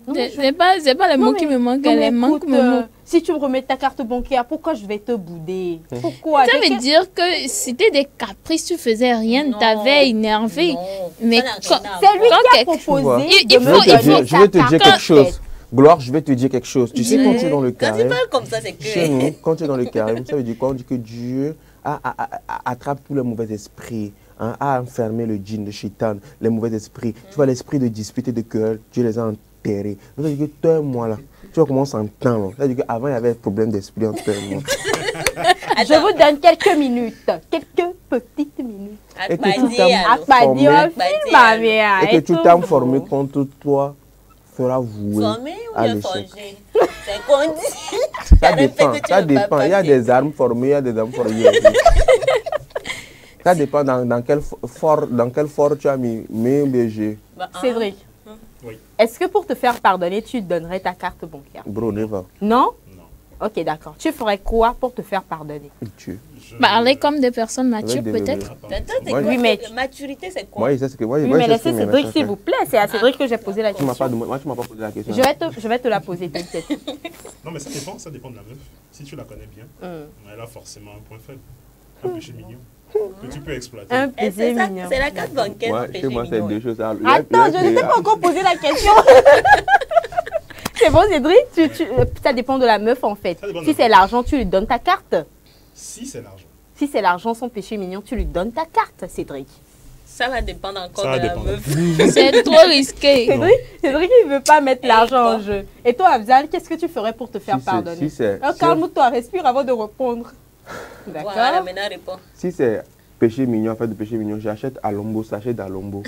C'est pas les mots qui me manquent, les manques me mots. Si tu me remets ta carte bancaire, pourquoi je vais te bouder? Pourquoi? Ça veut dire que c'était des caprices, tu faisais rien, t'avais énervé. Non, mais c'est lui qui a proposé. Je vais te dire quelque chose. Gloire, je vais te dire quelque chose. Tu sais, quand tu es dans le carême, quand tu parles comme ça, c'est que... Chez nous, quand tu es dans le carême, ça veut dire quoi? On dit que Dieu attrape tous les mauvais esprits. A enfermé le djinn, le shaitan, les mauvais esprits. Tu vois, l'esprit de dispute et de querelle, Dieu les a enterrés. Ça veut dire que toi et moi, là, tu vois comment on s'entend. Ça veut dire qu'avant, il y avait un problème d'esprit entre toi et moi. Je vous donne quelques minutes. Quelques petites minutes. Et que tout homme formé contre toi sera voué à l'échec. C'est qu'on dit. Ça dépend. Il y a des armes formées, il y a des armes formées. Ça dépend dans quel fort tu as mis BG. Cédric, oui. Est-ce que pour te faire pardonner, tu donnerais ta carte bancaire? Bro, never. Non? Ok, d'accord. Tu ferais quoi pour te faire pardonner? Parler comme des personnes matures, peut-être. Oui, mais maturité, c'est quoi? Moi, c'est ce que moi. Oui, mais laissez Cédric, s'il vous plaît. C'est à Cédric que j'ai posé la question. Moi, tu m'as pas posé la question. Je vais te la poser, t'inquiète. Non, mais ça dépend de la meuf. Si tu la connais bien, elle a forcément un point faible. Un péché mignon. que tu peux exploiter. Un péché mignon. C'est la carte bancaire. Ouais, chez moi, c'est deux choses. Attends, je ne t'ai pas encore posé la question. C'est bon, Cédric, ça dépend de la meuf en fait. Si c'est l'argent, tu lui donnes ta carte. Si c'est l'argent. Si c'est l'argent, son péché mignon, tu lui donnes ta carte, Cédric. Ça va dépendre encore de la meuf. C'est trop risqué. Cédric, il ne veut pas mettre l'argent en jeu. Et toi, Afzal, qu'est-ce que tu ferais pour te faire pardonner? Calme-toi, respire avant de répondre. D'accord. Voilà, maintenant réponds. Si c'est péché mignon, en fait de péché mignon, j'achète Alombo, sachet d'Alombo.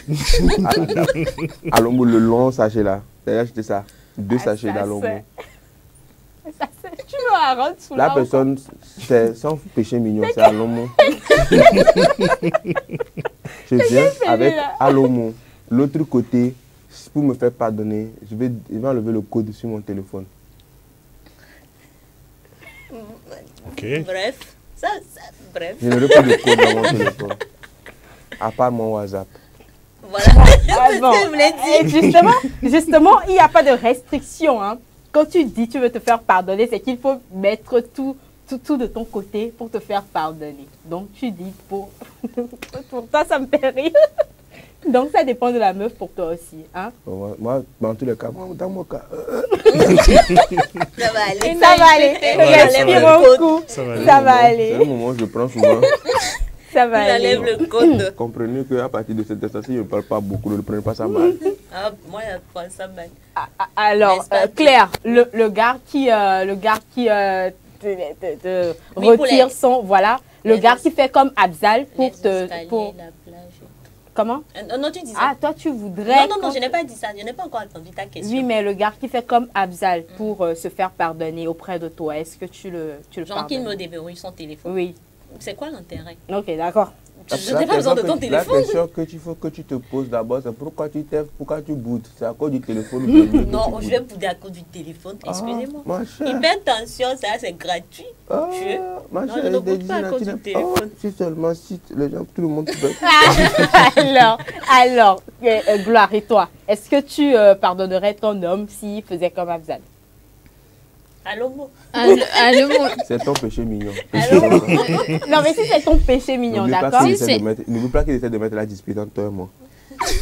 Alombo, le long sachet là. J'ai acheté ça. 2 sachets d'Alombo. Tu me rendre sous la personne, c'est sans péché mignon, c'est Alombo. Je viens avec Alombo. L'autre côté, pour me faire pardonner, je vais enlever le code sur mon téléphone. Okay. Bref, bref. Je n'aurai pas de code dans mon téléphone. À part mon WhatsApp. Voilà. Bon. Justement, il n'y a pas de restriction. Hein. Quand tu dis tu veux te faire pardonner, c'est qu'il faut mettre tout de ton côté pour te faire pardonner. Donc tu dis pour toi, ça me fait rire. Donc ça dépend de la meuf pour toi aussi. Hein? Moi, dans tous les cas, dans mon cas. Ça va aller. Ça va aller. Respire un coup. Ça va aller. C'est le moment où je prends souvent. Ça va aller. Il enlève le code. Comprenez qu'à partir de cette station, je ne parle pas beaucoup, ne prenez pas ça mal. Ah, moi, je prends ça mal. Alors, Claire, le gars qui retire son... Voilà, le gars qui fait comme Afzal pour te... Comment? Non, tu dis ça. Ah, toi, tu voudrais... Non, je n'ai pas dit ça. Je n'ai pas encore entendu ta question. Oui, mais le gars qui fait comme Afzal pour se faire pardonner auprès de toi, est-ce que tu le pardonnes? Genre qu'il me déverrouille son téléphone. Oui. C'est quoi l'intérêt? Ok, d'accord. Je n'ai pas besoin de ton téléphone. La question qu'il faut que tu te poses d'abord, c'est pourquoi tu boudes? C'est à cause du téléphone? Non, je vais bouder à cause du téléphone. Excusez-moi. Hypertension, ça, c'est gratuit. Non, je ne boude pas à cause du téléphone. Si seulement, si les gens, tout le monde peut. Alors, Gloire, et toi, est-ce que tu pardonnerais ton homme s'il faisait comme Afzal? Alombo. C'est ton péché mignon. Non, mais si c'est ton péché mignon, d'accord? N'oublie pas qu'il essaie de mettre la dispute entre toi et moi.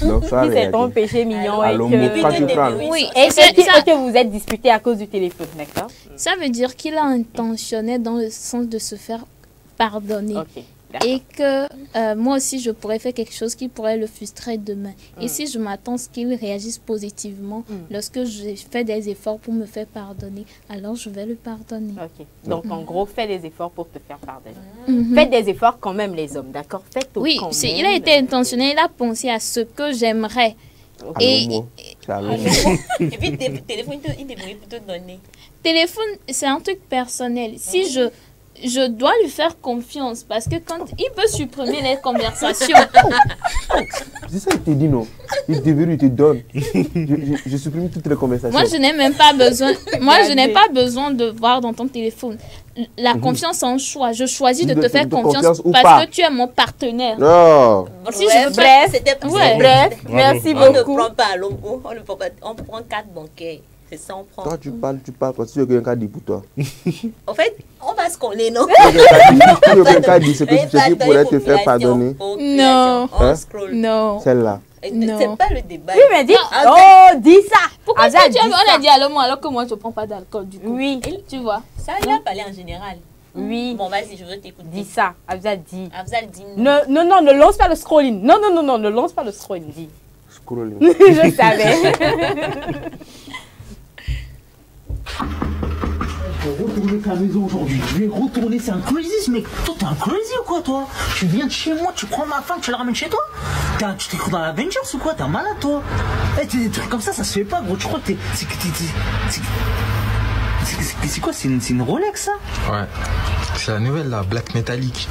Donc, si c'est ton péché mignon et que vous êtes disputé à cause du téléphone, d'accord? Ça veut dire qu'il a intentionné dans le sens de se faire pardonner. Okay. Et que moi aussi, je pourrais faire quelque chose qui pourrait le frustrer demain. Et si je m'attends à ce qu'il réagisse positivement, lorsque je fais des efforts pour me faire pardonner, alors je vais le pardonner. Ok. Donc, en gros, fais des efforts pour te faire pardonner. Faites des efforts quand même, les hommes, d'accord? Faites oui, quand même. Il a été intentionnel, il a pensé à ce que j'aimerais. Et puis, téléphone, il devrait plutôt donner. Téléphone, c'est un truc personnel. Si je dois lui faire confiance parce que quand il peut supprimer les conversations. C'est ça qu'il te dit, non? Il te donne. Je supprime toutes les conversations. Moi, je n'ai même pas besoin. Moi, je n'ai pas besoin de voir dans ton téléphone. La confiance en choix. Je choisis de te faire confiance parce que tu es mon partenaire. Non. Si je veux pas, c'était bref. Merci beaucoup. On ne prend pas à Lombo, on prend 4 bancaires. C'est ça, on prend. Toi, tu parles parce que tu veux que quelqu'un dise pour toi. En fait, on va se coller, non? Tu veux que quelqu'un dise ce qui pourrait te faire pardonner. Non. On scroll. Non. Celle-là. C'est pas le débat. Oui, mais dis ça. Pourquoi on a dit alors que moi, je ne prends pas d'alcool du coup? Oui. Tu vois? Ça, il a parlé en général. Oui. Bon, vas-y, je veux t'écouter. Dis ça. Afzal, dis. Afzal, dis. Non, ne lance pas le scrolling. Non, ne lance pas le scrolling. Dis. Scrolling. Je savais. Je vais retourner ta maison aujourd'hui. Je vais retourner, c'est un crazy, mec. Toi, t'es un crazy ou quoi, toi? Tu viens de chez moi, tu prends ma femme, tu la ramènes chez toi? Tu t'es cru dans l'Avengers ou quoi? T'es un malade, toi? Des trucs comme ça se fait pas, gros. Tu crois que t'es. C'est quoi? C'est une Rolex, ça? Ouais. C'est la nouvelle, la Black Metallic.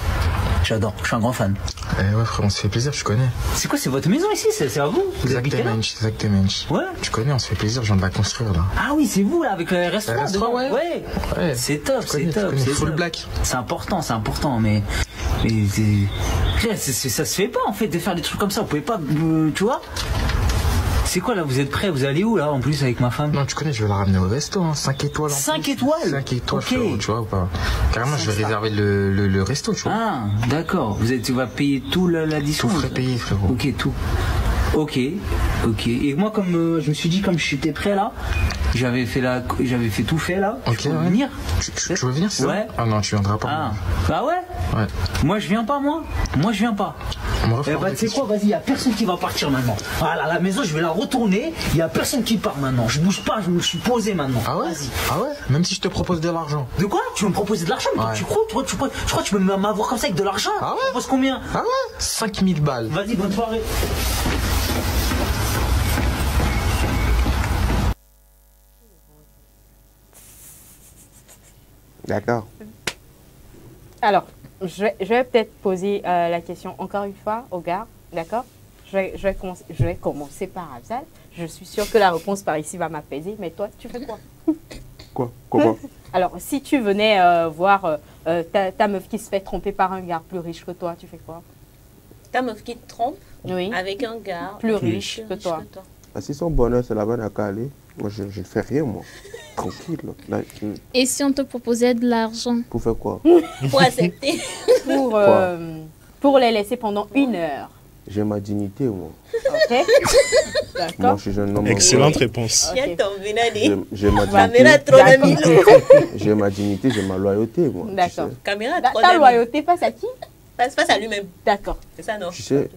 J'adore, je suis un grand fan. Ouais, frère, on se fait plaisir, je connais. C'est quoi, c'est votre maison ici? C'est à vous? Exactement. Ouais. Tu connais, on se fait plaisir, je viens de la construire, là. Ah oui, c'est vous, là, avec le restaurant. Le restaurant, ouais. C'est top, c'est top. C'est full black. C'est important, mais ça se fait pas, en fait, de faire des trucs comme ça. Vous pouvez pas, tu vois? C'est quoi là, vous êtes prêts? Vous allez où là en plus avec ma femme? Non, tu connais, je vais la ramener au resto, hein. 5 étoiles. 5 étoiles? 5 étoiles, Ok. frérot, tu vois ou pas? Carrément, je vais réserver le resto, tu vois. Ah, d'accord. Tu vas payer tout l'addition? Tout frais payé, frérot. Ok, tout. Ok. Et moi, comme je me suis dit, comme j'étais prêt là, j'avais fait tout fait là. Ok, je peux ouais. venir. Tu veux venir, c'est ça? Ouais. Ah non, tu viendras pas. Ah, bah ouais. Ouais. Moi, je viens pas, moi. Moi, je viens pas. Eh bah, tu sais quoi, vas-y, y a personne qui va partir maintenant. Voilà, la maison, je vais la retourner. Y a personne qui part maintenant. Je bouge pas, je me suis posé maintenant. Ah ouais? Vas-y. Ah ouais? Même si je te propose de l'argent. De quoi? Tu veux me proposer de l'argent? Ouais. Tu crois que tu peux m'avoir comme ça avec de l'argent? Ah ouais? Tu proposes combien? Ah ouais? 5000 balles. Vas-y, bonne soirée. D'accord. Alors, je vais peut-être poser la question encore une fois au gars, d'accord? Je vais commencer par Afzal. Je suis sûre que la réponse par ici va m'apaiser, mais toi, tu fais quoi? Quoi? Comment? Alors, si tu venais voir ta meuf qui se fait tromper par un gars plus riche que toi, tu fais quoi? Ta meuf qui te trompe Oui. avec un gars plus riche que toi. Ah, si son bonheur, c'est là-bas à aller, moi, je ne fais rien, moi. Tranquille. Là, Et si on te proposait de l'argent? pour faire quoi? Pour accepter. Pour les laisser pendant 1 heure. J'ai ma dignité, moi. Ok. Moi, D'accord. je suis un homme. Excellente réponse. Viens tomber, Nani. J'ai ma Caméra dignité. trop d'amis. J'ai ma dignité, j'ai ma loyauté, moi. tu D'accord. sais. Caméra trop Ta d'amis. loyauté face à qui? Face à lui-même. D'accord. C'est ça, non? Tu sais,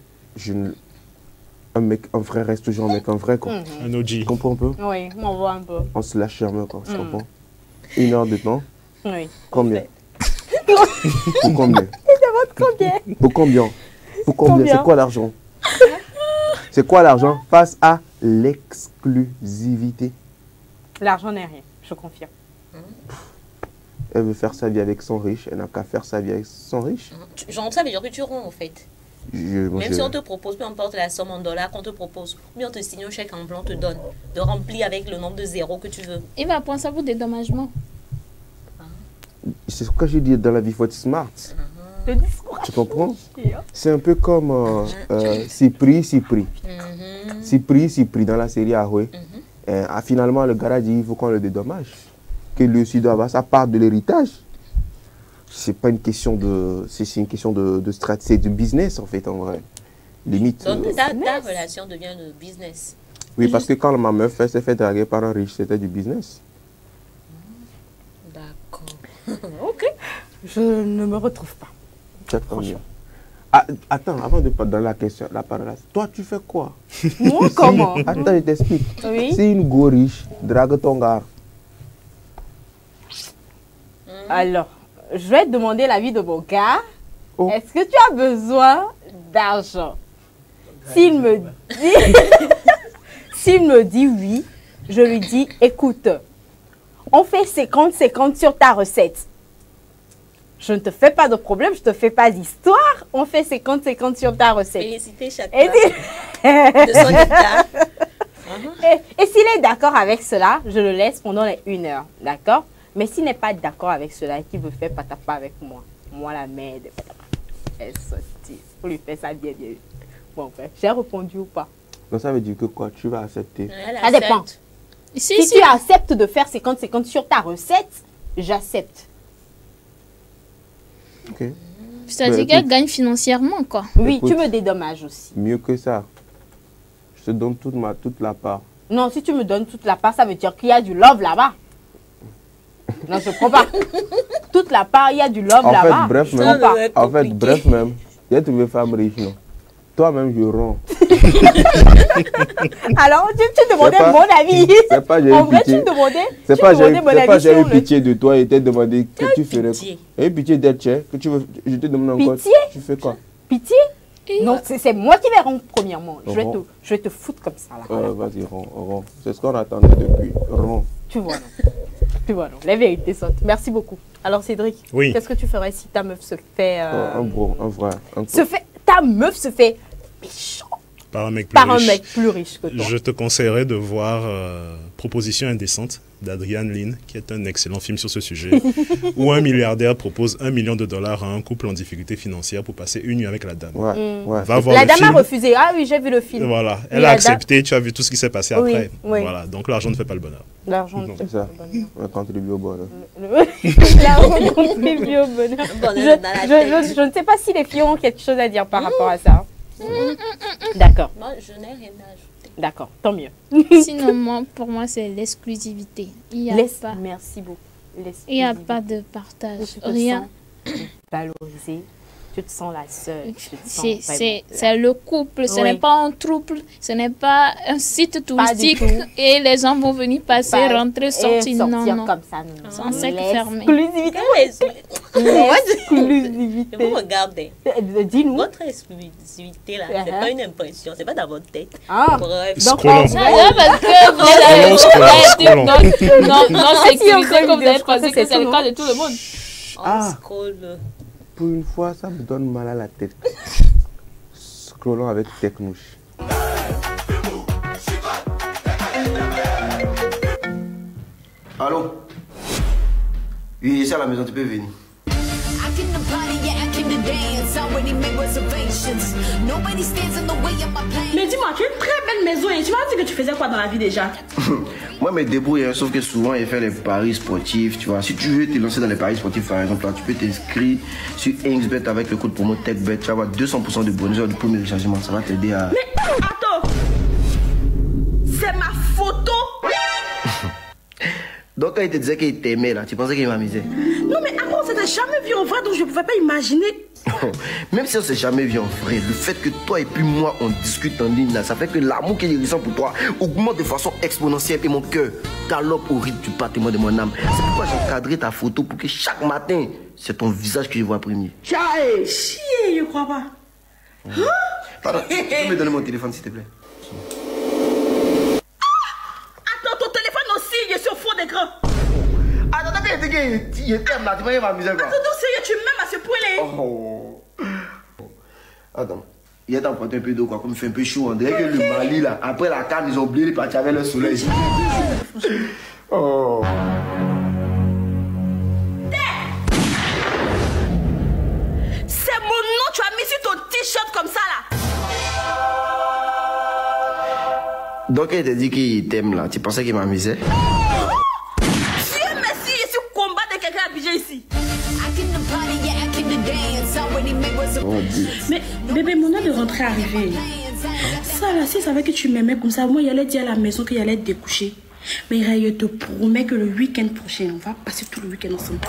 un vrai reste toujours un mec, un vrai, quoi. Un OG. Tu comprends un peu? Oui, on voit un peu. On se lâche jamais, quoi. Tu comprends? 1 heure de temps. Oui. Combien? Pour combien? Combien? Pour combien? Pour combien? Combien? C'est quoi l'argent? C'est quoi l'argent face à l'exclusivité? L'argent n'est rien, je confirme. Elle veut faire sa vie avec son riche, elle n'a qu'à faire sa vie avec son riche. Genre, ça veut dire que tu romps, en fait. Même si on te propose, peu importe la somme en dollars qu'on te propose, ou bien on te signe un chèque en blanc, on te donne, de remplir avec le nombre de zéros que tu veux. Il va prendre ça pour dédommagement. C'est ce que j'ai dit dans la vie, il faut être smart. Le discours. Tu comprends? C'est un peu comme si prix. Si prix dans la série Ahoué. Finalement, le gars a dit il faut qu'on le dédommage. Que lui aussi doit avoir sa part de l'héritage. C'est pas une question de. C'est une question de stratégie, c'est du business en fait, en vrai. Limite. Donc ta relation devient le business. Oui, parce que quand ma meuf s'est fait draguer par un riche, c'était du business. D'accord. Ok. Je ne me retrouve pas. Franchement. Ah, attends, avant de dans la question, la parole, toi tu fais quoi? Moi, comment? Attends, je t'explique. Oui. Si une go riche drague ton gars. Alors, je vais te demander l'avis de mon gars. Oh. Est-ce que tu as besoin d'argent? S'il me dit oui, je lui dis écoute, on fait 50-50 sur ta recette. Je ne te fais pas de problème, je ne te fais pas d'histoire. On fait 50-50 sur ta recette. Féliciter chacun Et de son état. Et s'il est d'accord avec cela, je le laisse pendant les 1 heure. D'accord? Mais s'il n'est pas d'accord avec cela et qu'il veut faire patapa avec moi la mère de patapa, elle sortit. Pour lui faire ça bien. Bon, j'ai répondu ou pas? Donc ça veut dire que quoi? Tu vas accepter? Ça dépend. Si tu acceptes de faire 50-50 sur ta recette, j'accepte. Ok. C'est-à-dire qu'elle gagne financièrement, quoi. Oui, Écoute, tu me dédommages aussi. Mieux que ça. Je te donne toute la part. Non, si tu me donnes toute la part, ça veut dire qu'il y a du love là-bas. Non, je ne comprends pas. Toute la part, il y a du love là-bas. En fait, bref même, j'ai trouvé femme riche, non? Toi-même, je romps. Alors, tu demandais mon avis. C'est pas j'ai en eu vrai, pitié. tu demandais. C'est pas j'ai eu sur pitié de toi et t'ai demandé que tu ferais. Pitié. J'ai eu pitié d'être cher. Que tu veux, je te demande encore. Pitié? Tu fais quoi? Pitié? Non, c'est moi qui vais rompre premièrement. Je vais te foutre comme ça là. Vas-y, romps. C'est ce qu'on attendait depuis. Romps. Tu vois, non. Tu vois, non. Les vérités sautent. Merci beaucoup. Alors, Cédric, oui. Qu'est-ce que tu ferais si ta meuf se fait... Ta meuf se fait méchant par un mec plus riche que toi. Je te conseillerais de voir Proposition indécente d'Adrian Lyne, qui est un excellent film sur ce sujet, où un milliardaire propose $1 million à un couple en difficulté financière pour passer une nuit avec la dame. Va voir la le dame film. a refusé. Ah oui, j'ai vu le film. Voilà, elle a accepté, tu as vu tout ce qui s'est passé après. Oui. Voilà, donc l'argent ne fait pas le bonheur. L'argent ne fait pas le bonheur. On va contribuer au bonheur. L'argent contribue au bonheur. Je ne sais pas si les filles ont quelque chose à dire par rapport à ça. D'accord. Moi, je n'ai rien à ajouter. D'accord, tant mieux. Sinon, pour moi, c'est l'exclusivité. Merci beaucoup. Il n'y a pas de partage. Rien. Valorisé. Tu te sens la seule. C'est le couple, ce n'est pas un trouble, ce n'est pas un site touristique et les gens vont venir passer, rentrer, sortir. Non. Comme ça, non. Sans sec fermé. L'exclusivité. Vous regardez. Dis-nous. Votre exclusivité, là, c'est pas une impression, c'est pas dans votre tête. Bref. Donc, parce que non, sécurité, comme vous avez pensé que c'est le cas de tout le monde. Pour une fois, ça me donne mal à la tête. Scrollons avec Technouche. Allô? Oui, c'est à la maison, tu peux venir. Mais dis-moi, tu as une très belle maison et tu m'as dit que tu faisais quoi dans la vie déjà? Moi, je me débrouille, hein, sauf que souvent, il fait les paris sportifs, tu vois. Si tu veux te lancer dans les paris sportifs, par exemple, là, tu peux t'inscrire sur XBet avec le code promo TechBet. Tu vas avoir 200% de bonus du premier rechargement. Ça va t'aider à... Mais attends! C'est ma photo! Donc, quand il te disait qu'il t'aimait, là, tu pensais qu'il m'amusait? Non, mais avant, on s'était jamais vu en vrai, donc je ne pouvais pas imaginer. Même si on s'est jamais vu en vrai, le fait que toi et puis moi, on discute en ligne, là, ça fait que l'amour qu'il ressent pour toi augmente de façon exponentielle et mon cœur galope au rythme du battement de mon âme. C'est pourquoi j'ai cadré ta photo pour que chaque matin, c'est ton visage que je vois premier. Chier, je crois pas. Pardon, tu peux me donner mon téléphone, s'il te plaît? Attends, ton téléphone aussi, il est sur fond d'écran. Attends, il t'aime là, tu vas m'amuser quoi? Attends, sérieux, tu m'aimes à ce point-là? Oh. Attends, il est emprunté un peu d'eau quoi, comme il fait un peu chaud. On dirait que le Mali là, après la canne, ils ont oublié de partir avec le soleil. Oh. C'est mon nom, tu as mis sur ton t-shirt comme ça là. Donc il t'a dit qu'il t'aime là, tu pensais qu'il m'amusait? Dieu merci, je suis combat de quelqu'un habillé ici. Oh, mais bébé, mon heure de rentrer est arrivé. Ça là, si savait que tu m'aimais comme ça, moi il allait dire à la maison qu'il allait te découcher. Mais je te promets que le week-end prochain, on va passer tout le week-end ensemble.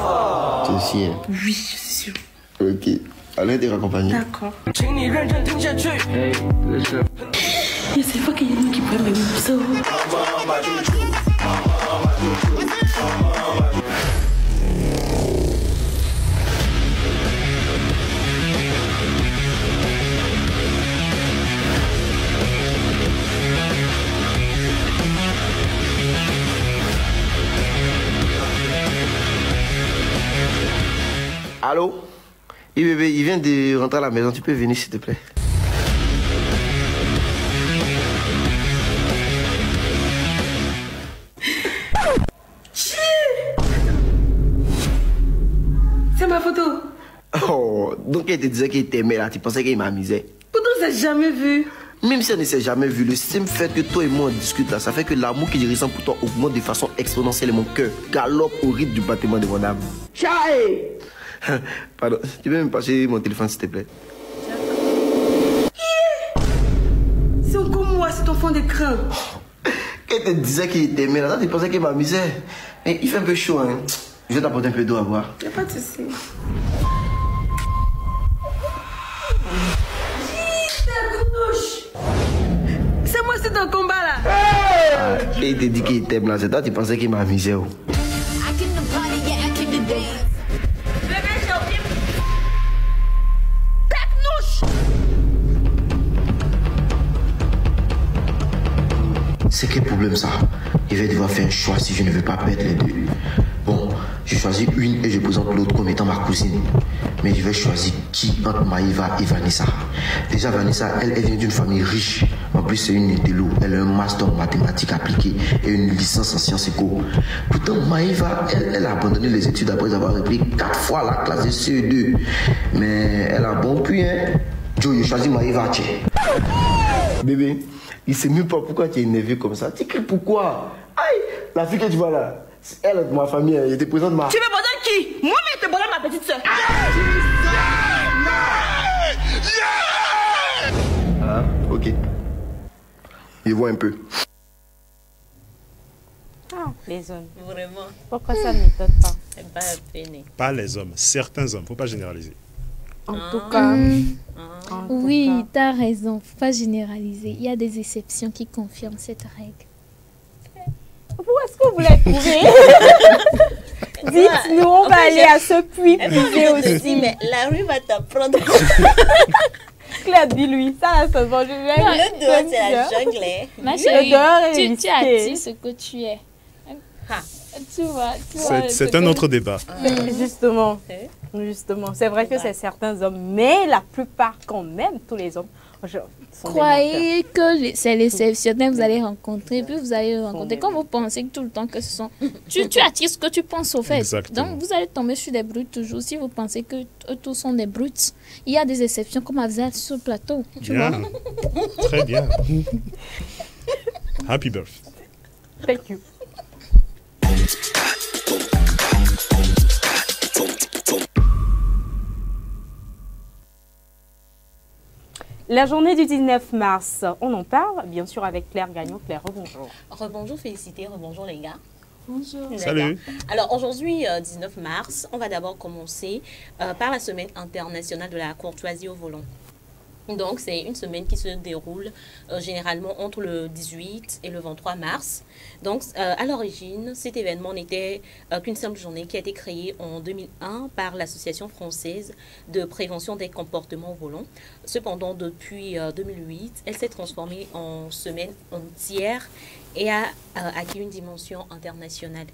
Tu es sûr? Oui, je suis sûre. Ok, allez te raccompagner. D'accord. Et c'est pas qu'il y a une qui prend mes morceaux. Allô? Oui bébé, il vient de rentrer à la maison, tu peux venir s'il te plaît? C'est ma photo. Oh, donc il te disait qu'il t'aimait là, tu pensais qu'il m'amusait? Pourtant on s'est jamais vu. Même si on ne s'est jamais vu, le simple fait que toi et moi on discute là, ça fait que l'amour que je ressens pour toi augmente de façon exponentielle et mon cœur galope au rythme du battement de mon âme. Chai! Pardon, tu peux me passer mon téléphone s'il te plaît? C'est encore moi, c'est ton fond d'écran. Quand il te disait qu'il t'aimait là, tu pensais qu'il m'amusait. Mais il fait un peu chaud, hein. Je vais t'apporter un peu d'eau à boire. Y'a pas de soucis. C'est moi, c'est ton combat là. Et il te dit qu'il t'aime là, c'est toi, tu pensais qu'il m'amusait. Oh. C'est quel problème ça? Il va devoir faire un choix si je ne veux pas perdre les deux. Bon, je choisis une et je présente l'autre comme étant ma cousine. Mais je vais choisir qui entre Maïva et Vanessa. Déjà Vanessa, elle vient d'une famille riche. Ma plus, c'est une intello. Elle a un master en mathématiques appliquées et une licence en sciences éco. Pourtant, Maïva, elle a abandonné les études après avoir repris 4 fois la classe de CE2. Mais elle a bon puits, hein. Joe, j'ai choisi Maïva, tiens. Bébé, il sait même pas pourquoi tu es énervé comme ça. Tu cries pourquoi? Aïe, la fille que tu vois là, elle est de ma famille, elle était présente ma... Tu me pardonnes qui? Moi, mais je te pardonne ma petite soeur. Ah, ok. Je vois un peu. Ah, les hommes. Vraiment. Pourquoi ça ne m'étonne pas? C'est pas la peine. Pas les hommes, certains hommes, faut pas généraliser. En tout cas. Oui, tu as raison, faut pas généraliser. Il y a des exceptions qui confirment cette règle. Où est-ce que vous l'avez trouvé? Dites-nous, on va aller à ce puits puiser aussi. Mais la rue va t'apprendre. Claire, dis-lui, ça se mange. Le dehors, c'est la jungle. Ma chérie, tu as dit ce que tu es. Tu vois, c'est un autre débat. Justement, c'est vrai que c'est certains hommes, mais la plupart quand même, tous les hommes. Croyez que c'est l'exceptionnel que vous allez rencontrer, puis vous allez rencontrer. Quand vous pensez que tout le temps que ce sont... Tu attires ce que tu penses au fait. Exactement. Donc vous allez tomber sur des brutes toujours. Si vous pensez que tous sont des brutes, il y a des exceptions comme Afzal sur le plateau. Tu vois? Très bien. Happy birthday. Thank you. La journée du 19 mars, on en parle bien sûr avec Claire Gagnon. Claire, rebonjour. Rebonjour, félicité, rebonjour les gars. Bonjour. Salut. Alors aujourd'hui, 19 mars, on va d'abord commencer par la semaine internationale de la courtoisie au volant. Donc, c'est une semaine qui se déroule généralement entre le 18 et le 23 mars. Donc, à l'origine, cet événement n'était qu'une simple journée qui a été créée en 2001 par l'Association française de prévention des comportements au volant. Cependant, depuis 2008, elle s'est transformée en semaine entière et a acquis une dimension internationale.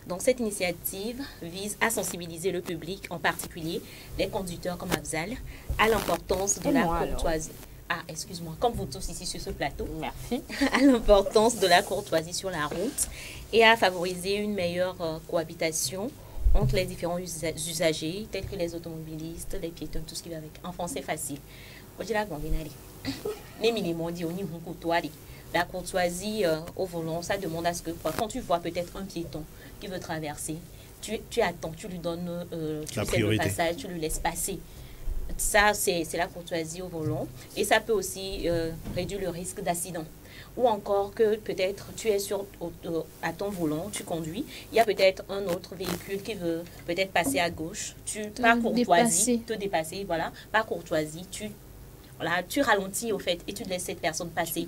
Donc, cette initiative vise à sensibiliser le public, en particulier les conducteurs comme Afzal, à l'importance de la courtoisie. Ah, excuse-moi, comme vous tous ici sur ce plateau. Merci. À l'importance de la courtoisie sur la route et à favoriser une meilleure cohabitation entre les différents usagers, tels que les automobilistes, les piétons, tout ce qui va avec. En français facile. La courtoisie au volant, ça demande à ce que quand tu vois peut-être un piéton qui veut traverser, tu attends, tu lui donnes tu lui cèdes le passage, tu lui laisses passer. Ça, c'est la courtoisie au volant. Et ça peut aussi réduire le risque d'accident. Ou encore que peut-être tu es à ton volant, tu conduis, il y a peut-être un autre véhicule qui veut peut-être passer à gauche. Par courtoisie, te dépasser, voilà. Par courtoisie, tu ralentis au fait et tu laisses cette personne passer.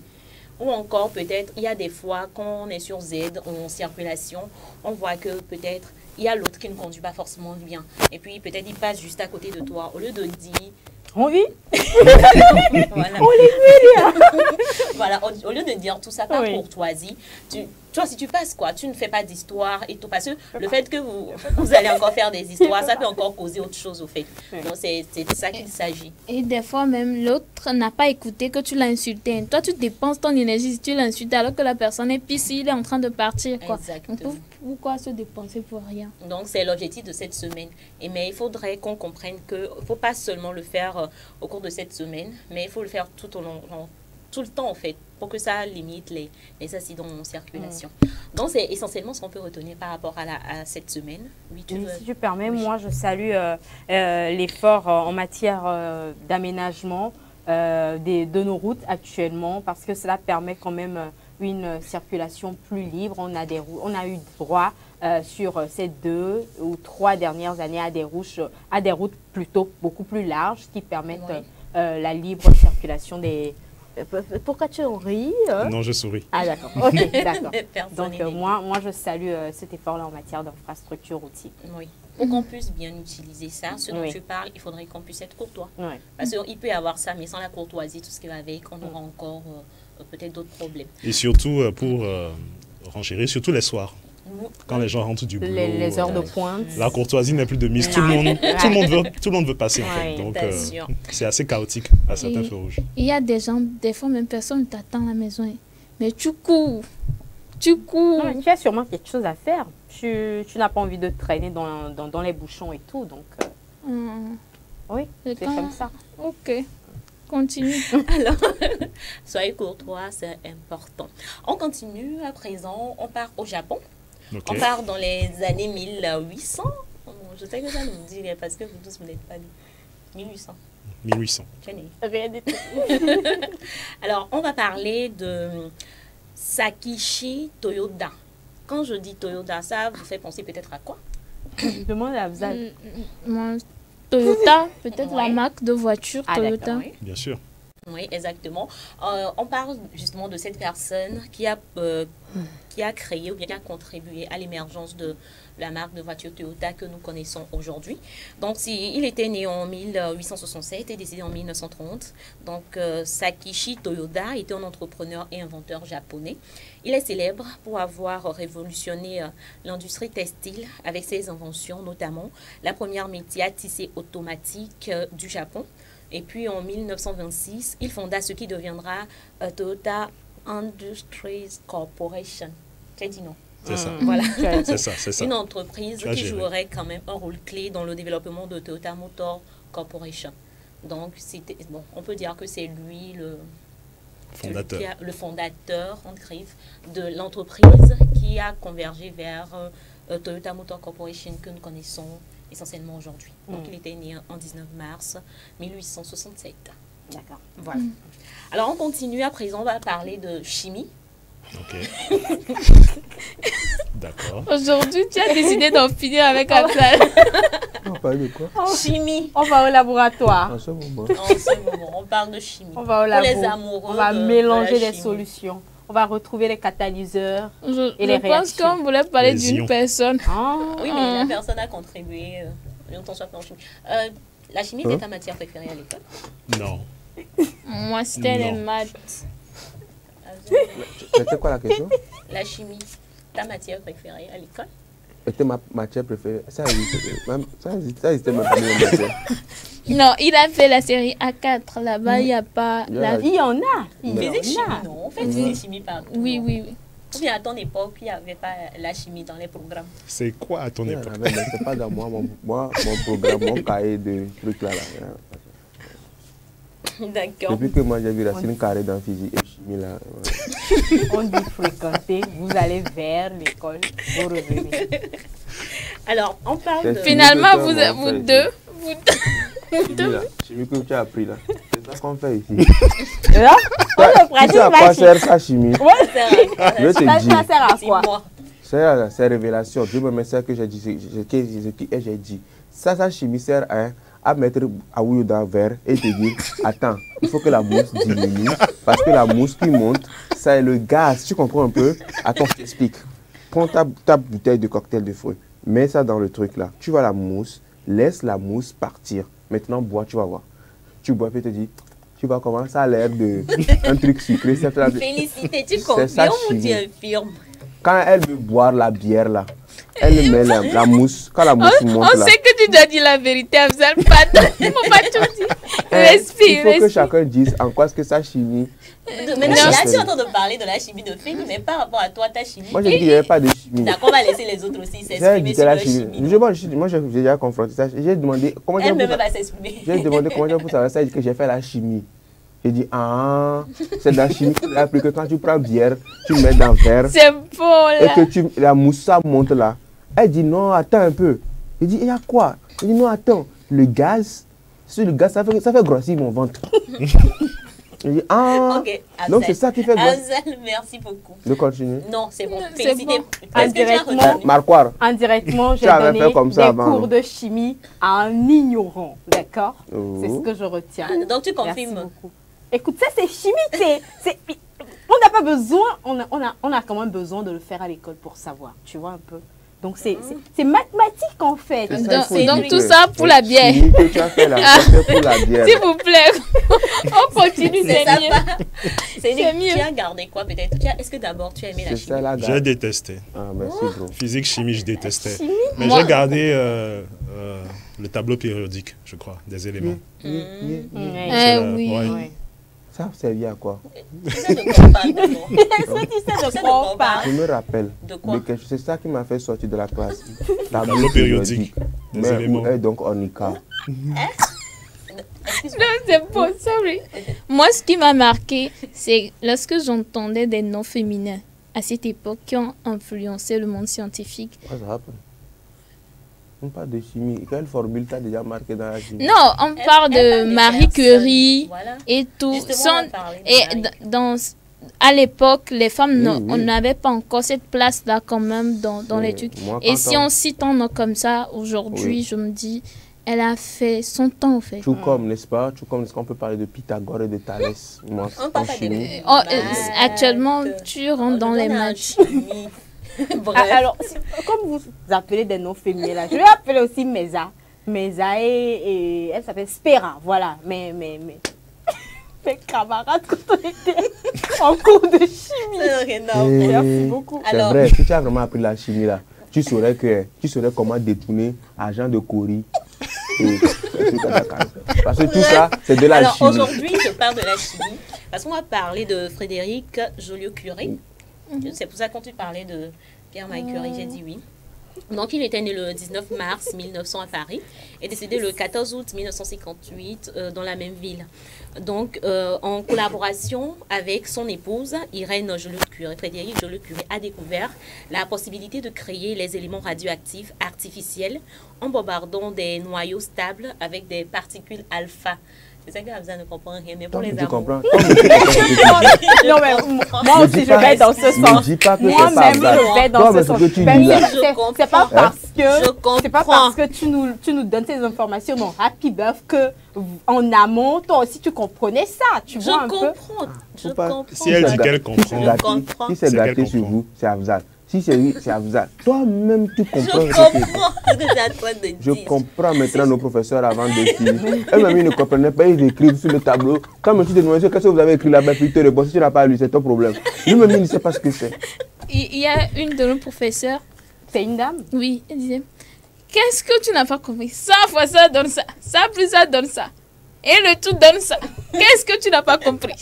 Ou encore, peut-être, il y a des fois, quand on est sur Z, en circulation, on voit que peut-être, il y a l'autre qui ne conduit pas forcément bien. Et puis, peut-être, il passe juste à côté de toi. Au lieu de dire... On vit. Voilà. On les Voilà, au lieu de dire tout ça par courtoisie, toi, si tu passes quoi, tu ne fais pas d'histoire et tout. Parce que le fait que vous allez encore faire des histoires, ça peut encore causer autre chose au fait. Donc, c'est de ça qu'il s'agit. Et des fois même, l'autre n'a pas écouté que tu l'as insulté. Toi, tu dépenses ton énergie si tu l'as insulté alors que la personne est pisse, il est en train de partir. Quoi. Exactement. Donc, pourquoi se dépenser pour rien? Donc, c'est l'objectif de cette semaine. Mais il faudrait qu'on comprenne qu'il ne faut pas seulement le faire au cours de cette semaine, mais il faut le faire tout le temps en fait, pour que ça limite les accidents en circulation. Donc, c'est essentiellement ce qu'on peut retenir par rapport à cette semaine. Oui, si tu permets, moi, je salue l'effort en matière d'aménagement de nos routes actuellement, parce que cela permet quand même une circulation plus libre. On a eu droit sur ces 2 ou 3 dernières années à des routes plutôt beaucoup plus larges qui permettent la libre circulation des... Pourquoi tu ris Non, je souris. Ah d'accord, ok, d'accord. Donc moi je salue cet effort-là en matière d'infrastructure routière. Oui, pour qu'on puisse bien utiliser ça, ce dont tu parles, il faudrait qu'on puisse être courtois. Parce qu'il peut y avoir ça, mais sans la courtoisie, tout ce qui va avec, on aura encore peut-être d'autres problèmes. Et surtout pour renchérir, surtout les soirs. Quand les gens rentrent du boulot, les heures de pointe. La courtoisie n'est plus de mise. Tout le monde veut passer en fait. Donc c'est assez chaotique à certains feux rouges. Il y a des gens, des fois même personne ne t'attend à la maison. Mais tu cours. Tu cours. Non, tu as sûrement quelque chose à faire. Tu n'as pas envie de traîner dans les bouchons et tout. Donc, oui, c'est comme ça. Ok. Continue. Alors, soyez courtois, c'est important. On continue à présent. On part au Japon. Okay. On part dans les années 1800. Je sais que ça nous dit parce que vous tous vous n'êtes pas dit. 1800. 1800. Rien du tout. Alors, on va parler de Sakichi Toyoda. Quand je dis Toyoda, ça vous fait penser peut-être à quoi? Je demande à Abzal. Toyota, peut-être la marque de voiture Toyota. Oui. Bien sûr. Oui, exactement. On parle justement de cette personne qui a créé ou bien qui a contribué à l'émergence de la marque de voiture Toyota que nous connaissons aujourd'hui. Donc, il était né en 1867 et décédé en 1930. Donc, Sakichi Toyoda était un entrepreneur et inventeur japonais. Il est célèbre pour avoir révolutionné l'industrie textile avec ses inventions, notamment la première métier à tisser automatique du Japon. Et puis en 1926, il fonda ce qui deviendra Toyota Industries Corporation. J'ai dit non. C'est ça. Voilà. C'est ça. Une entreprise qui jouerait quand même un rôle clé dans le développement de Toyota Motor Corporation. Donc, on peut dire que c'est lui le fondateur en griffe de l'entreprise qui a convergé vers Toyota Motor Corporation que nous connaissons essentiellement aujourd'hui. Donc, il était né en 19 mars 1867. D'accord. Voilà. Alors, on continue. À présent, on va parler de chimie. Ok. D'accord. Aujourd'hui, tu as décidé d'en finir avec Abzal. On parle de quoi? Chimie. On va au laboratoire. En ce moment. On parle de chimie. On va au labo. Pour les amoureux. On va mélanger des solutions. On va retrouver les catalyseurs et les réactions. Je pense qu'on voulait parler d'une personne. Oui, mais la personne a contribué. La chimie était ta matière préférée à l'école? Non. Moi, c'était les maths. C'était quoi la question? La chimie, ta matière préférée à l'école? C'était ma matière préférée. Ça existait même pas dans ma matière. Non, il a fait la série A4. Là-bas, il n'y a pas... Il y en a. Physique, chimie, non. On fait physique, chimie partout. Oui. Ou bien à ton époque, il n'y avait pas la chimie dans les programmes. C'est quoi à ton époque? C'est pas dans mon programme, mon cahier de trucs là. D'accord. Depuis que moi j'ai vu Racine Carré dans physique et chimie là. On dit fréquenter, vous allez vers l'école, vous revenez. Alors, on parle de... Finalement, vous deux. Chimie que tu as appris là. C'est ça qu'on fait ici. Là, on pratique à quoi sert sa chimie? Je te dis. Ça sert à quoi? C'est révélation. Dieu me met ça que j'ai dit. J'ai dit. Ça chimie sert à mettre à Ouyo dans un verre et te dire, attends, il faut que la mousse diminue, parce que la mousse qui monte, ça est le gaz. Tu comprends un peu? Attends, je t'explique. Prends ta bouteille de cocktail de fruits, mets ça dans le truc là. Tu vois la mousse, laisse la mousse partir. Maintenant, bois, tu vas voir. Tu bois et te dis, tu vois comment ça a l'air de un truc sucré. Félicité, tu confirmes ou tu infirmes? Quand elle veut boire la bière là, elle met la mousse. Quand la mousse monte là. On sait que tu dois dire la vérité, Abzal. Il ne faut pas tout dire. Respire. Il faut que chacun dise en quoi est-ce que sa chimie. Mais là, tu es en train de parler de la chimie de Féni, mais par rapport à toi, ta chimie. Moi, j'ai dit qu'il n'y avait pas de chimie. D'accord, on va laisser les autres aussi s'exprimer sur la chimie. Moi, j'ai déjà confronté ça. J'ai demandé comment elle ne peut pas s'exprimer. J'ai demandé comment j'ai pu savoir ça. Elle dit que j'ai fait la chimie. J'ai dit, c'est de la chimie que quand tu prends bière, tu mets dans le verre. C'est bon là. Et que la mousse, ça monte là. Elle dit, non, attends un peu. J'ai dit, il y a quoi? Elle dit, non, attends. Le gaz, ça fait grossir mon ventre. J'ai dit, okay, donc c'est ça qui fait grossir. Abzal, merci beaucoup. De continuer? Non, c'est bon. Félicité. Indirectement, j'ai donné des cours de chimie à un ignorant. D'accord? C'est ce que je retiens. Donc tu confirmes? Merci beaucoup. Écoute, ça c'est chimie, on n'a pas besoin, on a quand même besoin de le faire à l'école pour savoir, tu vois un peu. Donc c'est mathématique en fait. Donc tout ça pour la bière. Tu as fait là, pour la bière. S'il vous plaît. On continue, c'est mieux. C'est mieux. Tu as gardé quoi peut-être? Est-ce que d'abord tu as aimé la chimie? J'ai détesté. Ah, merci, bro. Physique, chimie, je détestais. Chimie? Mais j'ai gardé le tableau périodique, je crois, des éléments. Oui. Ça servait à quoi? Tu sais de quoi on parle d'abord? Je me rappelle. De quoi? C'est ça qui m'a fait sortir de la classe. Tableau périodique. Des éléments. Donc Onika. Non, c'est bon, sorry. Moi, ce qui m'a marqué, c'est lorsque j'entendais des noms féminins à cette époque qui ont influencé le monde scientifique. On parle de chimie. Quelle formule t'as déjà marqué dans la chimie? Non, on parle de Marie Curie et tout. À l'époque, les femmes, on n'avait pas encore cette place-là quand même dans les trucs. Et si on cite un nom comme ça, aujourd'hui, je me dis, elle a fait son temps, en fait. Tout comme, n'est-ce pas? Tout comme, est-ce qu'on peut parler de Pythagore et de Thalès? En chimie. Actuellement, tu rentres dans les matchs. Alors, comme vous appelez des noms féminins là, je vais appeler aussi Mesa. Mesa et elle s'appelle Spera, voilà. Mais mes camarades quand on était en cours de chimie. Merci beaucoup. C'est vrai, si tu as vraiment appris la chimie là, tu saurais comment détourner agent de Cori. Parce que tout ça, c'est de la chimie. Alors aujourd'hui, je parle de la chimie parce qu'on va parler de Frédéric Joliot-Curie. C'est pour ça que quand tu parlais de Pierre-Marie Curie, j'ai dit oui. Donc, il était né le 19 mars 1900 à Paris et décédé le 14 août 1958 dans la même ville. Donc, en collaboration avec son épouse, Irène Joliot-Curie, Frédéric Joliot-Curie a découvert la possibilité de créer les éléments radioactifs artificiels en bombardant des noyaux stables avec des particules alpha. C'est ça que Hamza ne comprend rien, mais pour les amours. Non, mais moi aussi, je vais dans ce sens. Moi-même, je vais dans ce sens. C'est pas parce que tu nous donnes ces informations dans Happy Birth que en amont, toi aussi, tu comprenais ça. Tu vois un peu. Je comprends. Si elle dit qu'elle comprend, si c'est gâté sur vous, c'est Hamza. Si c'est lui, c'est Hamza. Toi-même, tu comprends. Je comprends maintenant nos professeurs avant d'écrire. Eux-mêmes, ils ne comprenaient pas, ils écrivent sur le tableau. Quand tu te demandes qu'est-ce que vous avez écrit là-bas, puis tu te réponds, si tu n'as pas lu, c'est ton problème. Lui-même, il ne sait pas ce que c'est. Il y a une de nos professeurs. C'est une dame? Oui, elle disait, qu'est-ce que tu n'as pas compris? Ça fois ça donne ça. Ça plus ça donne ça. Et le tout donne ça. Qu'est-ce que tu n'as pas compris?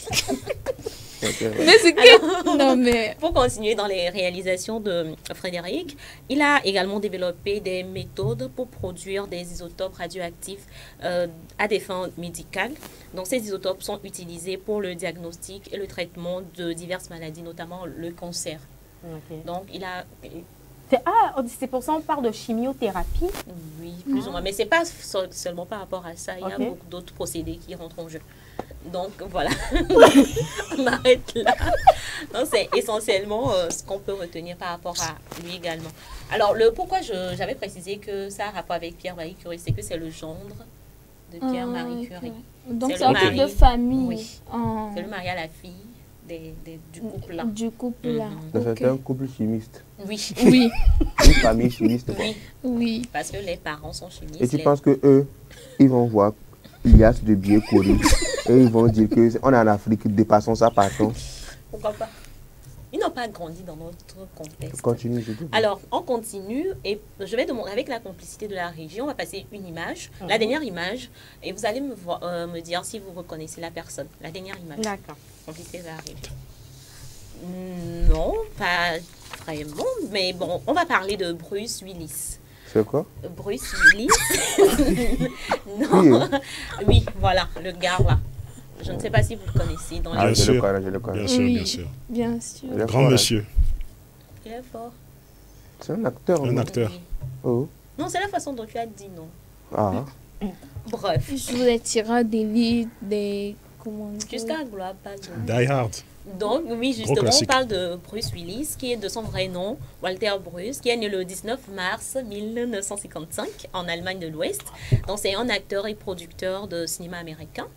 Mais c'est que... Non, mais... Pour continuer dans les réalisations de Frédéric, il a également développé des méthodes pour produire des isotopes radioactifs à des fins médicales. Donc, ces isotopes sont utilisés pour le diagnostic et le traitement de diverses maladies, notamment le cancer. Donc, il a... c'est pour ça qu'on parle de chimiothérapie? Oui, plus ou moins. Mais ce n'est pas seulement par rapport à ça. Il y a beaucoup d'autres procédés qui rentrent en jeu. Donc, voilà. On arrête là. Donc, c'est essentiellement ce qu'on peut retenir par rapport à lui également. Alors, pourquoi j'avais précisé que ça a rapport avec Pierre-Marie Curie, c'est que c'est le gendre de Pierre-Marie Curie. Donc, c'est un truc de famille. Oui. C'est le mari à la fille du couple là. Du couple là. C'est un couple chimiste. Oui. Oui. Une famille chimiste. Quoi. Oui. Parce que les parents sont chimistes. Et tu penses qu'eux, ils vont voir l'IAS de biais Curie et ils vont dire qu'on est en Afrique, dépassons ça, partons. Pourquoi pas? Ils n'ont pas grandi dans notre contexte. Continue, alors, on continue et je vais demander, avec la complicité de la région, on va passer une image, la dernière image, et vous allez me dire si vous reconnaissez la personne. La dernière image. D'accord. Complicité de la région. Non, pas vraiment, mais bon, on va parler de Bruce Willis. C'est quoi? Bruce Willis. Non. Oui, voilà, le gars là. Je ne sais pas si vous le connaissez. Dans bien, sûr. Je le connais. Bien sûr. Bien sûr. Grand monsieur. Il est fort. C'est un acteur. Un acteur. Oui. Oh. Non, c'est la façon dont tu as dit non. Ah. Bref. Je voulais tirer des livres, des... Comment dire? Jusqu'à gloire, pas de... Die Hard. Donc, oui, justement, on parle de Bruce Willis, qui est de son vrai nom, Walter Bruce, qui est né le 19 mars 1955 en Allemagne de l'Ouest. Donc, c'est un acteur et producteur de cinéma américain.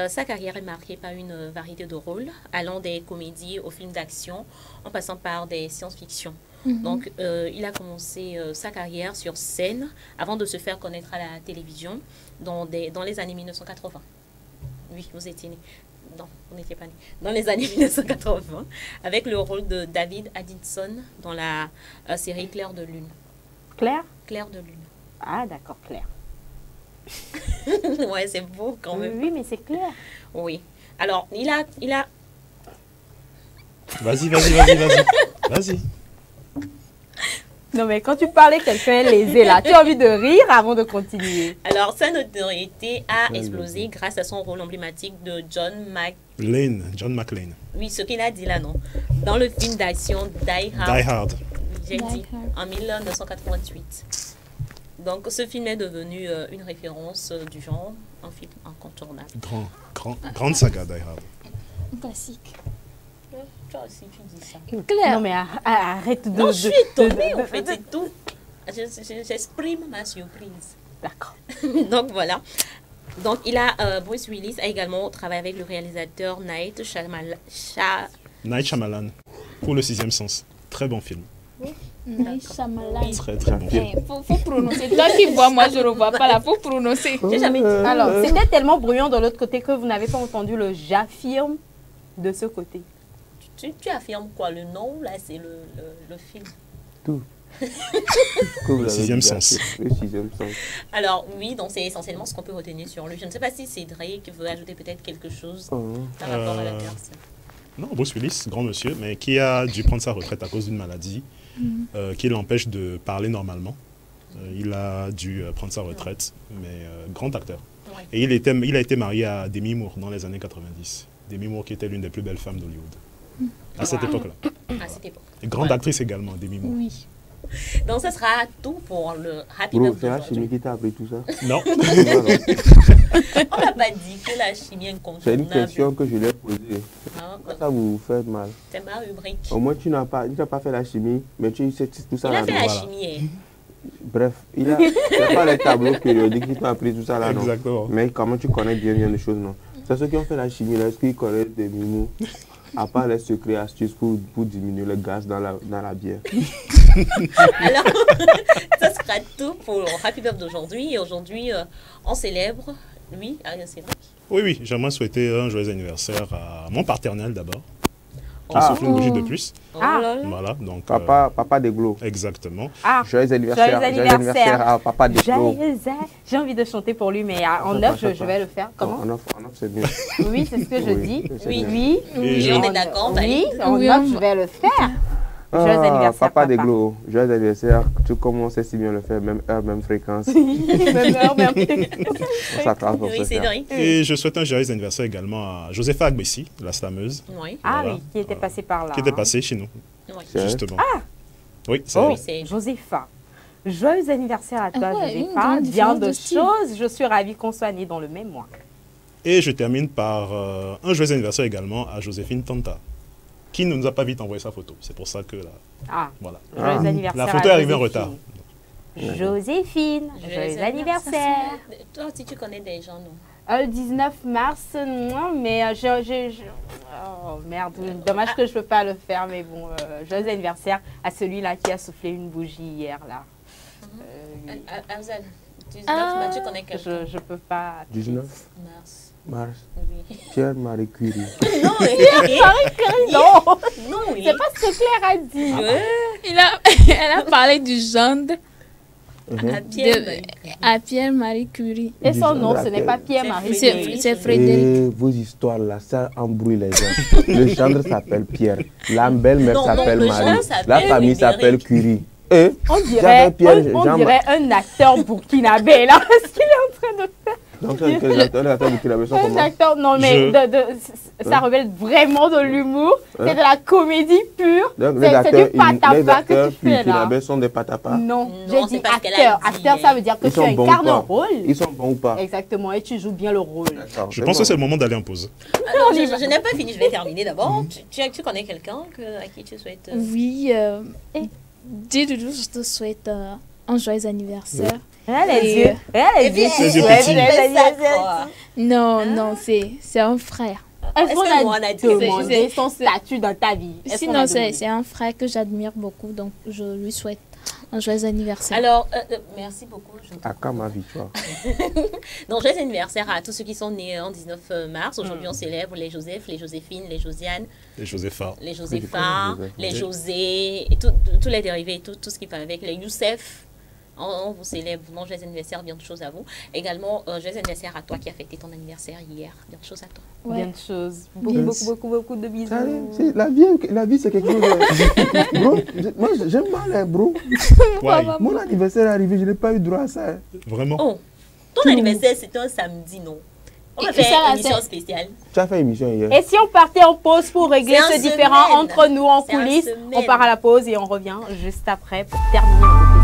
Sa carrière est marquée par une variété de rôles, allant des comédies aux films d'action, en passant par des science-fiction. Donc, il a commencé sa carrière sur scène avant de se faire connaître à la télévision dans les années 1980. Oui, vous étiez né. Non, vous n'étiez pas né. Dans les années 1980, avec le rôle de David Addison dans la série Clair de Lune. Claire? Clair de Lune. Ah, d'accord, Claire. Ouais, c'est beau quand même. Oui, mais c'est clair. Oui. Alors, il a... Vas-y. Non, mais quand tu parlais quelqu'un est lésé, là, tu as envie de rire avant de continuer. Alors, sa notoriété a explosé grâce à son rôle emblématique de John McClane. Oui, ce qu'il a dit là, non. Dans le film d'action Die Hard. J'ai dit, en 1988. Donc, ce film est devenu une référence du genre, un film incontournable. Grande saga Die Hard. Un classique. Toi aussi, tu dis ça. Claire. Non, mais arrête de... Non, je suis étonnée, en fait, c'est tout. J'exprime ma surprise. D'accord. Donc, voilà. Donc, Bruce Willis a également travaillé avec le réalisateur Night Shyamalan, pour Le Sixième Sens. Très bon film. Night Shyamalan. Très bon film. Faut prononcer. Toi qui vois, moi je ne revois pas là. Faut prononcer. J'ai jamais dit. Alors, c'était tellement bruyant de l'autre côté que vous n'avez pas entendu le j'affirme de ce côté. Tu affirmes quoi? Le nom ou là c'est le film? Tout. Le sixième sens. Le sixième sens. Alors oui, donc c'est essentiellement ce qu'on peut retenir sur lui. Je ne sais pas si Cédric veut ajouter peut-être quelque chose par rapport à la personne. Non, Bruce Willis, grand monsieur, mais qui a dû prendre sa retraite à cause d'une maladie qui l'empêche de parler normalement. Il a dû prendre sa retraite, mais grand acteur. Ouais. Et il a été marié à Demi Moore dans les années 90. Demi Moore qui était l'une des plus belles femmes d'Hollywood. À cette époque-là. À cette époque. Et grande actrice également, Demi Moore. Oui. Donc, ce sera tout pour le Happy Birthday. C'est la chimie qui t'a appris tout ça? Non. On n'a pas dit que la chimie est incontournable. C'est une question que je lui ai posée. Ça vous fait mal. C'est ma rubrique. Au moins, tu n'as pas fait la chimie, mais tu sais tout ça. Il a fait la chimie. Bref, c'est pas les tableaux périodiques qui t'ont appris tout ça là, non? Exactement. Mais comment tu connais bien les choses, non? C'est ceux qui ont fait la chimie là, est-ce qu'ils connaissent des mimos? À part les secrets astuces pour diminuer le gaz dans la bière. Alors, ça sera tout pour le Happy Birthday d'aujourd'hui. Et aujourd'hui, on célèbre, lui, Cédric. Oui, j'aimerais souhaiter un joyeux anniversaire à mon paternel d'abord. Qui souffle une bougie de plus. Voilà, donc... Papa Deglo. Exactement. Joyeux anniversaire à Papa Deglo. J'ai envie de chanter pour lui, mais en off, je vais le faire. Comment? En off, c'est mieux. Oui, c'est ce que je dis. Oui, on est d'accord. Oui, en off, je vais le faire. Joyeux anniversaire, Papa Deglo. Joyeux anniversaire. Tu commences si bien le faire, même heure, même fréquence. Même heure, même fréquence. Oui, Cédric. Et je souhaite un joyeux anniversaire également à Josepha Agbessi, la slameuse. Oui. Ah oui, qui était passée par là. Qui était passée chez nous. Oui. Justement. Ah oui, c'est Josepha. Joyeux anniversaire à toi, Josepha. Bien de choses. Je suis ravie qu'on soit nés dans le même mois. Et je termine par un joyeux anniversaire également à Joséphine Tanta, qui ne nous a pas vite envoyé sa photo. C'est pour ça que là, voilà. Joyeux anniversaire. La photo est arrivée en retard. Joséphine, joyeux anniversaire. Toi aussi, tu connais des gens, non? Le 19 mars, non, mais oh merde, dommage que je ne peux pas le faire, mais bon, joyeux anniversaire à celui-là qui a soufflé une bougie hier, là. Amzal, 19, tu connais quelqu'un? Je ne peux pas. 19 mars. Oui. Pierre-Marie Curie. Non, Pierre-Marie Curie, non. Non, oui. C'est pas ce que Claire a dit. Elle a parlé du gendre. À Pierre-Marie Curie. Et son nom, ce n'est pas Pierre-Marie Curie. C'est Frédéric. Vos histoires là, ça embrouille les gens. Le gendre s'appelle Pierre. La belle-mère s'appelle Marie. La famille s'appelle Curie. On dirait un acteur burkinabé là. Ce qu'il est en train de faire. Donc, un acteur burkinabé sont comment? Un acteur, non mais ça révèle vraiment de l'humour. C'est de la comédie pure. C'est du patapa que tu fais là. Les burkinabés sont des patapa? Non, j'ai dit acteur. Acteur, ça veut dire que tu incarnes un rôle. Ils sont bons ou pas? Exactement, et tu joues bien le rôle. Je pense que c'est le moment d'aller en pause. Alors, je n'ai pas fini, je vais terminer d'abord. Tu connais quelqu'un à qui tu souhaites? Oui, Didoudou, je te souhaite un joyeux anniversaire. Les yeux. Non, c'est un frère. Est-ce qu'on a demandé son statut dans ta vie? Sinon, c'est un frère que j'admire beaucoup, donc je lui souhaite Un joyeux anniversaire. Alors, merci beaucoup. À ma victoire. Donc, joyeux anniversaire à tous ceux qui sont nés en 19 mars. Aujourd'hui, on célèbre les Joseph, les Joséphine, les Josiane, les Josépha, les Josépha, les José, et tous les dérivés, tout ce qui va avec, les Youssef. On vous célèbre vraiment joyeux anniversaire, bien de choses à vous. Également, joyeux anniversaire à toi qui a fêté ton anniversaire hier. Bien de choses à toi. Ouais. Bien de choses. Beaucoup de bisous. La vie c'est quelque chose. Bro, moi, j'aime mal, bro. Mon anniversaire est arrivé, je n'ai pas eu droit à ça. Vraiment? Oh, ton anniversaire, c'était un samedi, non? On va faire une émission spéciale. Tu as fait une émission hier. Et si on partait en pause pour régler ce différend entre nous en coulisses, on part à la pause et on revient juste après pour terminer notre épisode.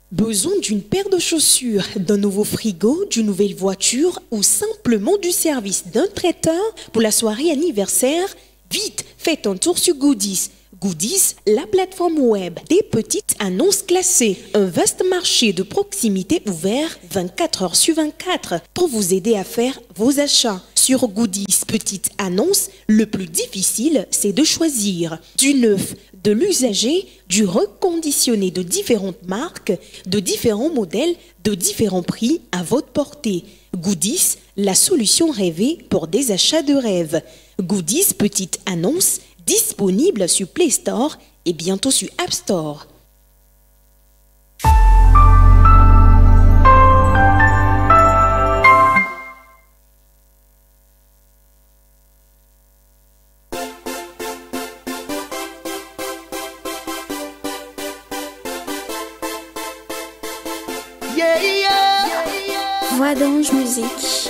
Besoin d'une paire de chaussures, d'un nouveau frigo, d'une nouvelle voiture ou simplement du service d'un traiteur pour la soirée anniversaire? Vite, faites un tour sur Goodies. Goodies, la plateforme web des petites annonces classées. Un vaste marché de proximité ouvert 24 heures sur 24 pour vous aider à faire vos achats. Sur Goodies Petites Annonces, le plus difficile, c'est de choisir du neuf, de l'usager, du reconditionné de différentes marques, de différents modèles, de différents prix à votre portée. Goodies, la solution rêvée pour des achats de rêve. Goodies Petites Annonces, disponible sur Play Store et bientôt sur App Store. Voix d'ange musique.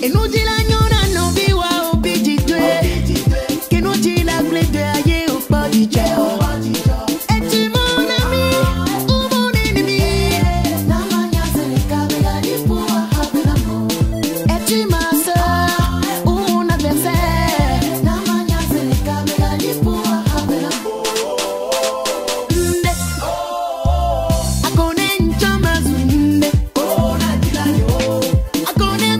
Et nous dit la nyona no biwa au petit que nous dit la clé de aïe au pas du ciao. Es-tu mon ami ou mon ennemi? Es-tu ma soeur ou mon adversaire? Akone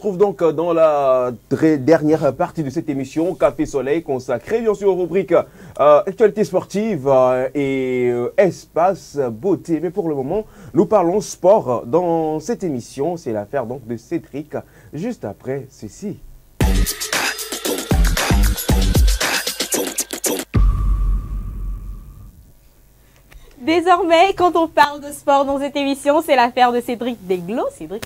retrouve donc dans la dernière partie de cette émission Café Soleil consacrée bien sûr aux rubriques actualité sportive et espace beauté. Mais pour le moment, nous parlons sport dans cette émission. C'est l'affaire donc de Cédric juste après ceci. Désormais, quand on parle de sport dans cette émission, c'est l'affaire de Cédric Deglo. Cédric,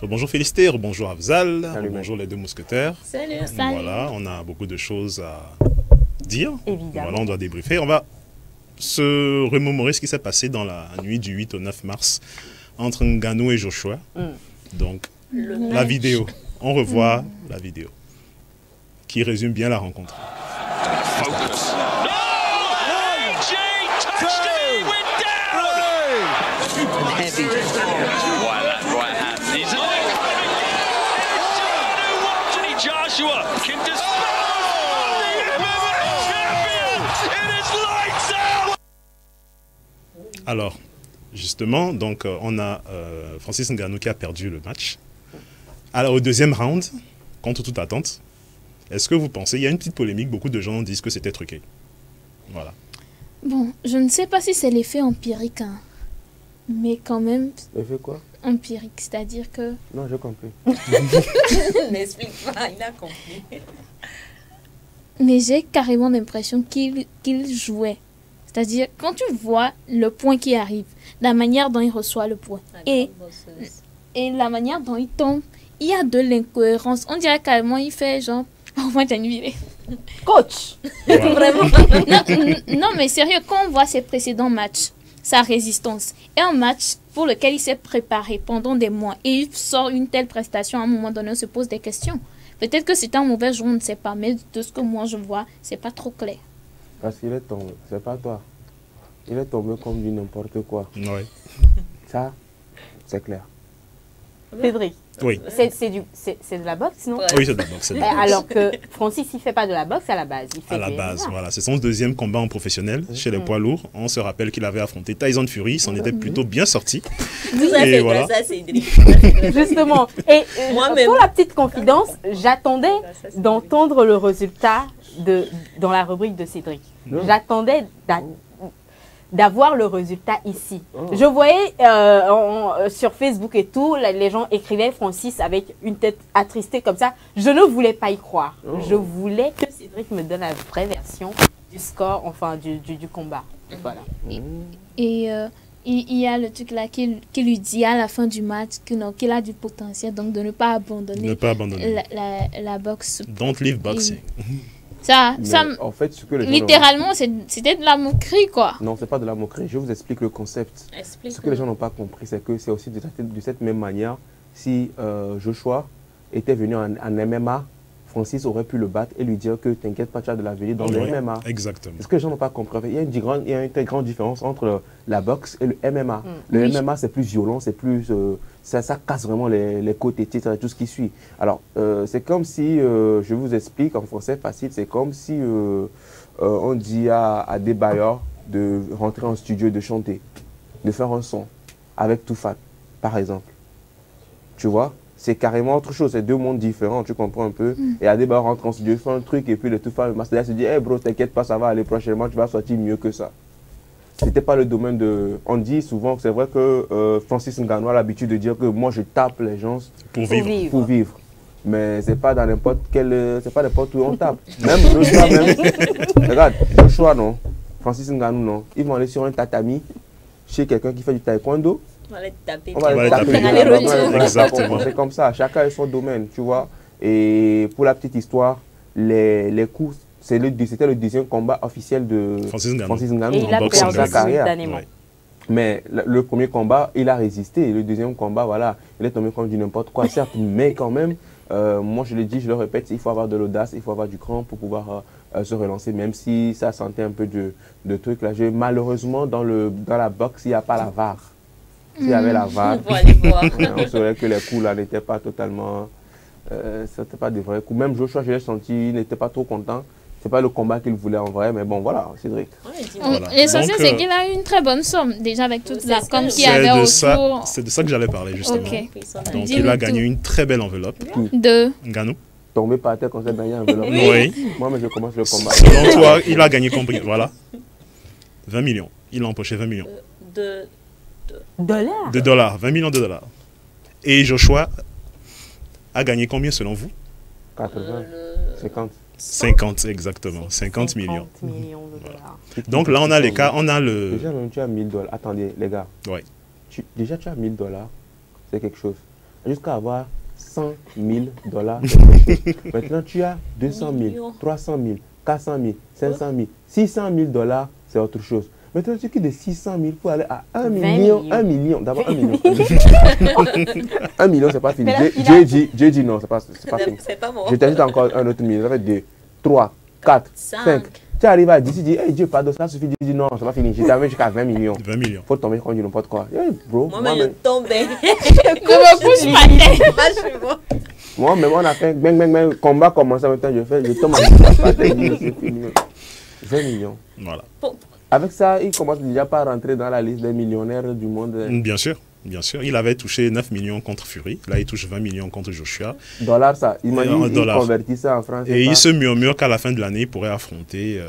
bonjour Félicité, bonjour Afzal, bonjour les deux mousquetaires. Salut. Voilà, on a beaucoup de choses à dire. Évidemment. Voilà, on doit débriefer. On va se remémorer ce qui s'est passé dans la nuit du 8 au 9 mars entre Ngannou et Joshua. Donc, la vidéo. On revoit la vidéo qui résume bien la rencontre. Joshua can Alors, justement, donc on a Francis Ngannou qui a perdu le match. Alors, au deuxième round, contre toute attente, est-ce que vous pensez, il y a une petite polémique, beaucoup de gens disent que c'était truqué. Voilà. Bon, je ne sais pas si c'est l'effet empirique, hein, mais quand même... L'effet quoi? Empirique, c'est-à-dire que... Non, j'ai compris. N'explique pas, il a compris. Mais j'ai carrément l'impression qu'il jouait. C'est-à-dire, quand tu vois le point qui arrive, la manière dont il reçoit le point et la manière dont il tombe, il y a de l'incohérence. On dirait carrément, il fait genre... Oh, moi, j'ai une vidéo. Coach. Vraiment. Non, mais sérieux, quand on voit ses précédents matchs, sa résistance, et un match pour lequel il s'est préparé pendant des mois, et il sort une telle prestation, à un moment donné, on se pose des questions. Peut-être que c'est un mauvais jour, on ne sait pas, mais de ce que moi je vois, c'est pas trop clair. Parce qu'il est tombé, c'est pas toi. Il est tombé comme du n'importe quoi. Oui. Ça, c'est clair. Cédric, oui. C'est de la boxe, non? Oui, c'est de la boxe. Alors que Francis, il ne fait pas de la boxe à la base. Il fait à la base, voilà. C'est son deuxième combat en professionnel chez les poids lourds. On se rappelle qu'il avait affronté Tyson Fury. Il s'en était plutôt bien sorti. Et voilà. Ça, Cédric. Justement. Et pour la petite confidence, j'attendais d'entendre le résultat dans la rubrique de Cédric. J'attendais d'avoir le résultat ici. Je voyais sur Facebook et tout, les gens écrivaient Francis avec une tête attristée comme ça. Je ne voulais pas y croire. Je voulais que Cédric me donne la vraie version du score, enfin du combat. Voilà. Et il y a le truc là qui lui dit à la fin du match qu'il a du potentiel, donc de ne pas abandonner, la boxe. Don't leave boxing. En fait, ce que les gens littéralement, c'était de la moquerie, quoi. Non, c'est pas de la moquerie. Je vous explique le concept. Ce que les gens n'ont pas compris, c'est que c'est aussi de cette même manière. Si Joshua était venu en MMA, Francis aurait pu le battre et lui dire que t'inquiète pas, tu as de l'avenir dans le MMA. Exactement. Ce que les gens n'ont pas compris, il y a une très grande différence entre la boxe et le MMA. Le MMA, c'est plus violent, c'est plus... ça casse vraiment les côtes et titres et tout ce qui suit. Alors, c'est comme si, je vous explique en français facile, c'est comme si on dit à des bailleurs de rentrer en studio et de chanter, de faire un son avec Toufat, par exemple. Tu vois? C'est carrément autre chose, c'est deux mondes différents, tu comprends un peu. Et à des bailleurs rentrent en studio, font un truc et puis le Toufat, le master se dit, hey bro, t'inquiète pas, ça va aller prochainement, tu vas sortir mieux que ça. C'était pas le domaine de... On dit souvent que c'est vrai que Francis Ngannou a l'habitude de dire que moi je tape les gens pour vivre. Pour vivre. Mais c'est pas dans n'importe quel... C'est pas n'importe où on tape. Même Joshua, regarde, Joshua non, Francis Ngannou non. Ils vont aller sur un tatami chez quelqu'un qui fait du taekwondo. On va les taper. On va les taper. Exactement. C'est comme ça, chacun a son domaine, tu vois. Et pour la petite histoire, les coups... C'était le deuxième combat officiel de Francis Ngannou. Et il a perdu sa carrière. simultanément. Mais le premier combat, il a résisté. Et le deuxième combat, voilà, il est tombé comme du n'importe quoi, certes, mais quand même, moi je le dis, je le répète, il faut avoir de l'audace, il faut avoir du cran pour pouvoir se relancer, même si ça sentait un peu de trucs là. Malheureusement, dans la boxe, il n'y a pas la VAR. S'il y avait la VAR, on saurait que les coups là n'étaient pas totalement... c'était pas des vrais coups. Même Joshua, je l'ai senti, il n'était pas trop content. C'est pas le combat qu'il voulait en vrai, mais bon, voilà, Cédric. Voilà. L'essentiel, Donc, c'est qu'il a eu une très bonne somme, déjà avec toute la com qu'il y avait autour. C'est de ça que j'allais parler, justement. Ok. Donc, il a gagné une très belle enveloppe. De Nganou. Tombé par terre quand j'ai gagné un enveloppe. Oui. Moi, mais je commence le combat. Selon toi, il a gagné combien? Voilà. 20 millions. Il a empoché 20 millions. Dollars. De dollars. 20 millions de dollars. Et Joshua a gagné combien selon vous? 80. 50. 50, exactement. 50 millions. Millions de dollars. Donc là, on a les cas, on a le... Déjà, même tu as 1000 $. Attendez, les gars. Oui. Déjà, tu as 1000 $. C'est quelque chose. Jusqu'à avoir 100 000 $. Maintenant, tu as 200 000, 300 000, 400 000, 500 000, 600 000 $, c'est autre chose. Maintenant, tu quittes de 600 000 pour aller à 1 million. 1 million. D'abord, 1 million. 1 million, c'est pas fini. J'ai dit non, c'est pas fini. Je t'ajoute encore un autre million. Ça fait 2, 3, 4, 5. Tu arrives à 10, tu dis, hey Dieu, pardon, ça suffit. Tu dis non, c'est pas fini. Je t'amène jusqu'à 20 millions. 20 millions. Faut tomber quand tu n'importe quoi. Hey, bro. Moi, je tombais. Moi, même on a fait bang, combat commence en même temps. Je tombe à c'est fini. 20 millions. Voilà. Avec ça, il commence déjà par rentrer dans la liste des millionnaires du monde. Bien sûr, bien sûr. Il avait touché 9 millions contre Fury. Là, il touche 20 millions contre Joshua. Dollars, ça. Imagine, il convertit ça en francs. Et il se murmure qu'à la fin de l'année, il pourrait affronter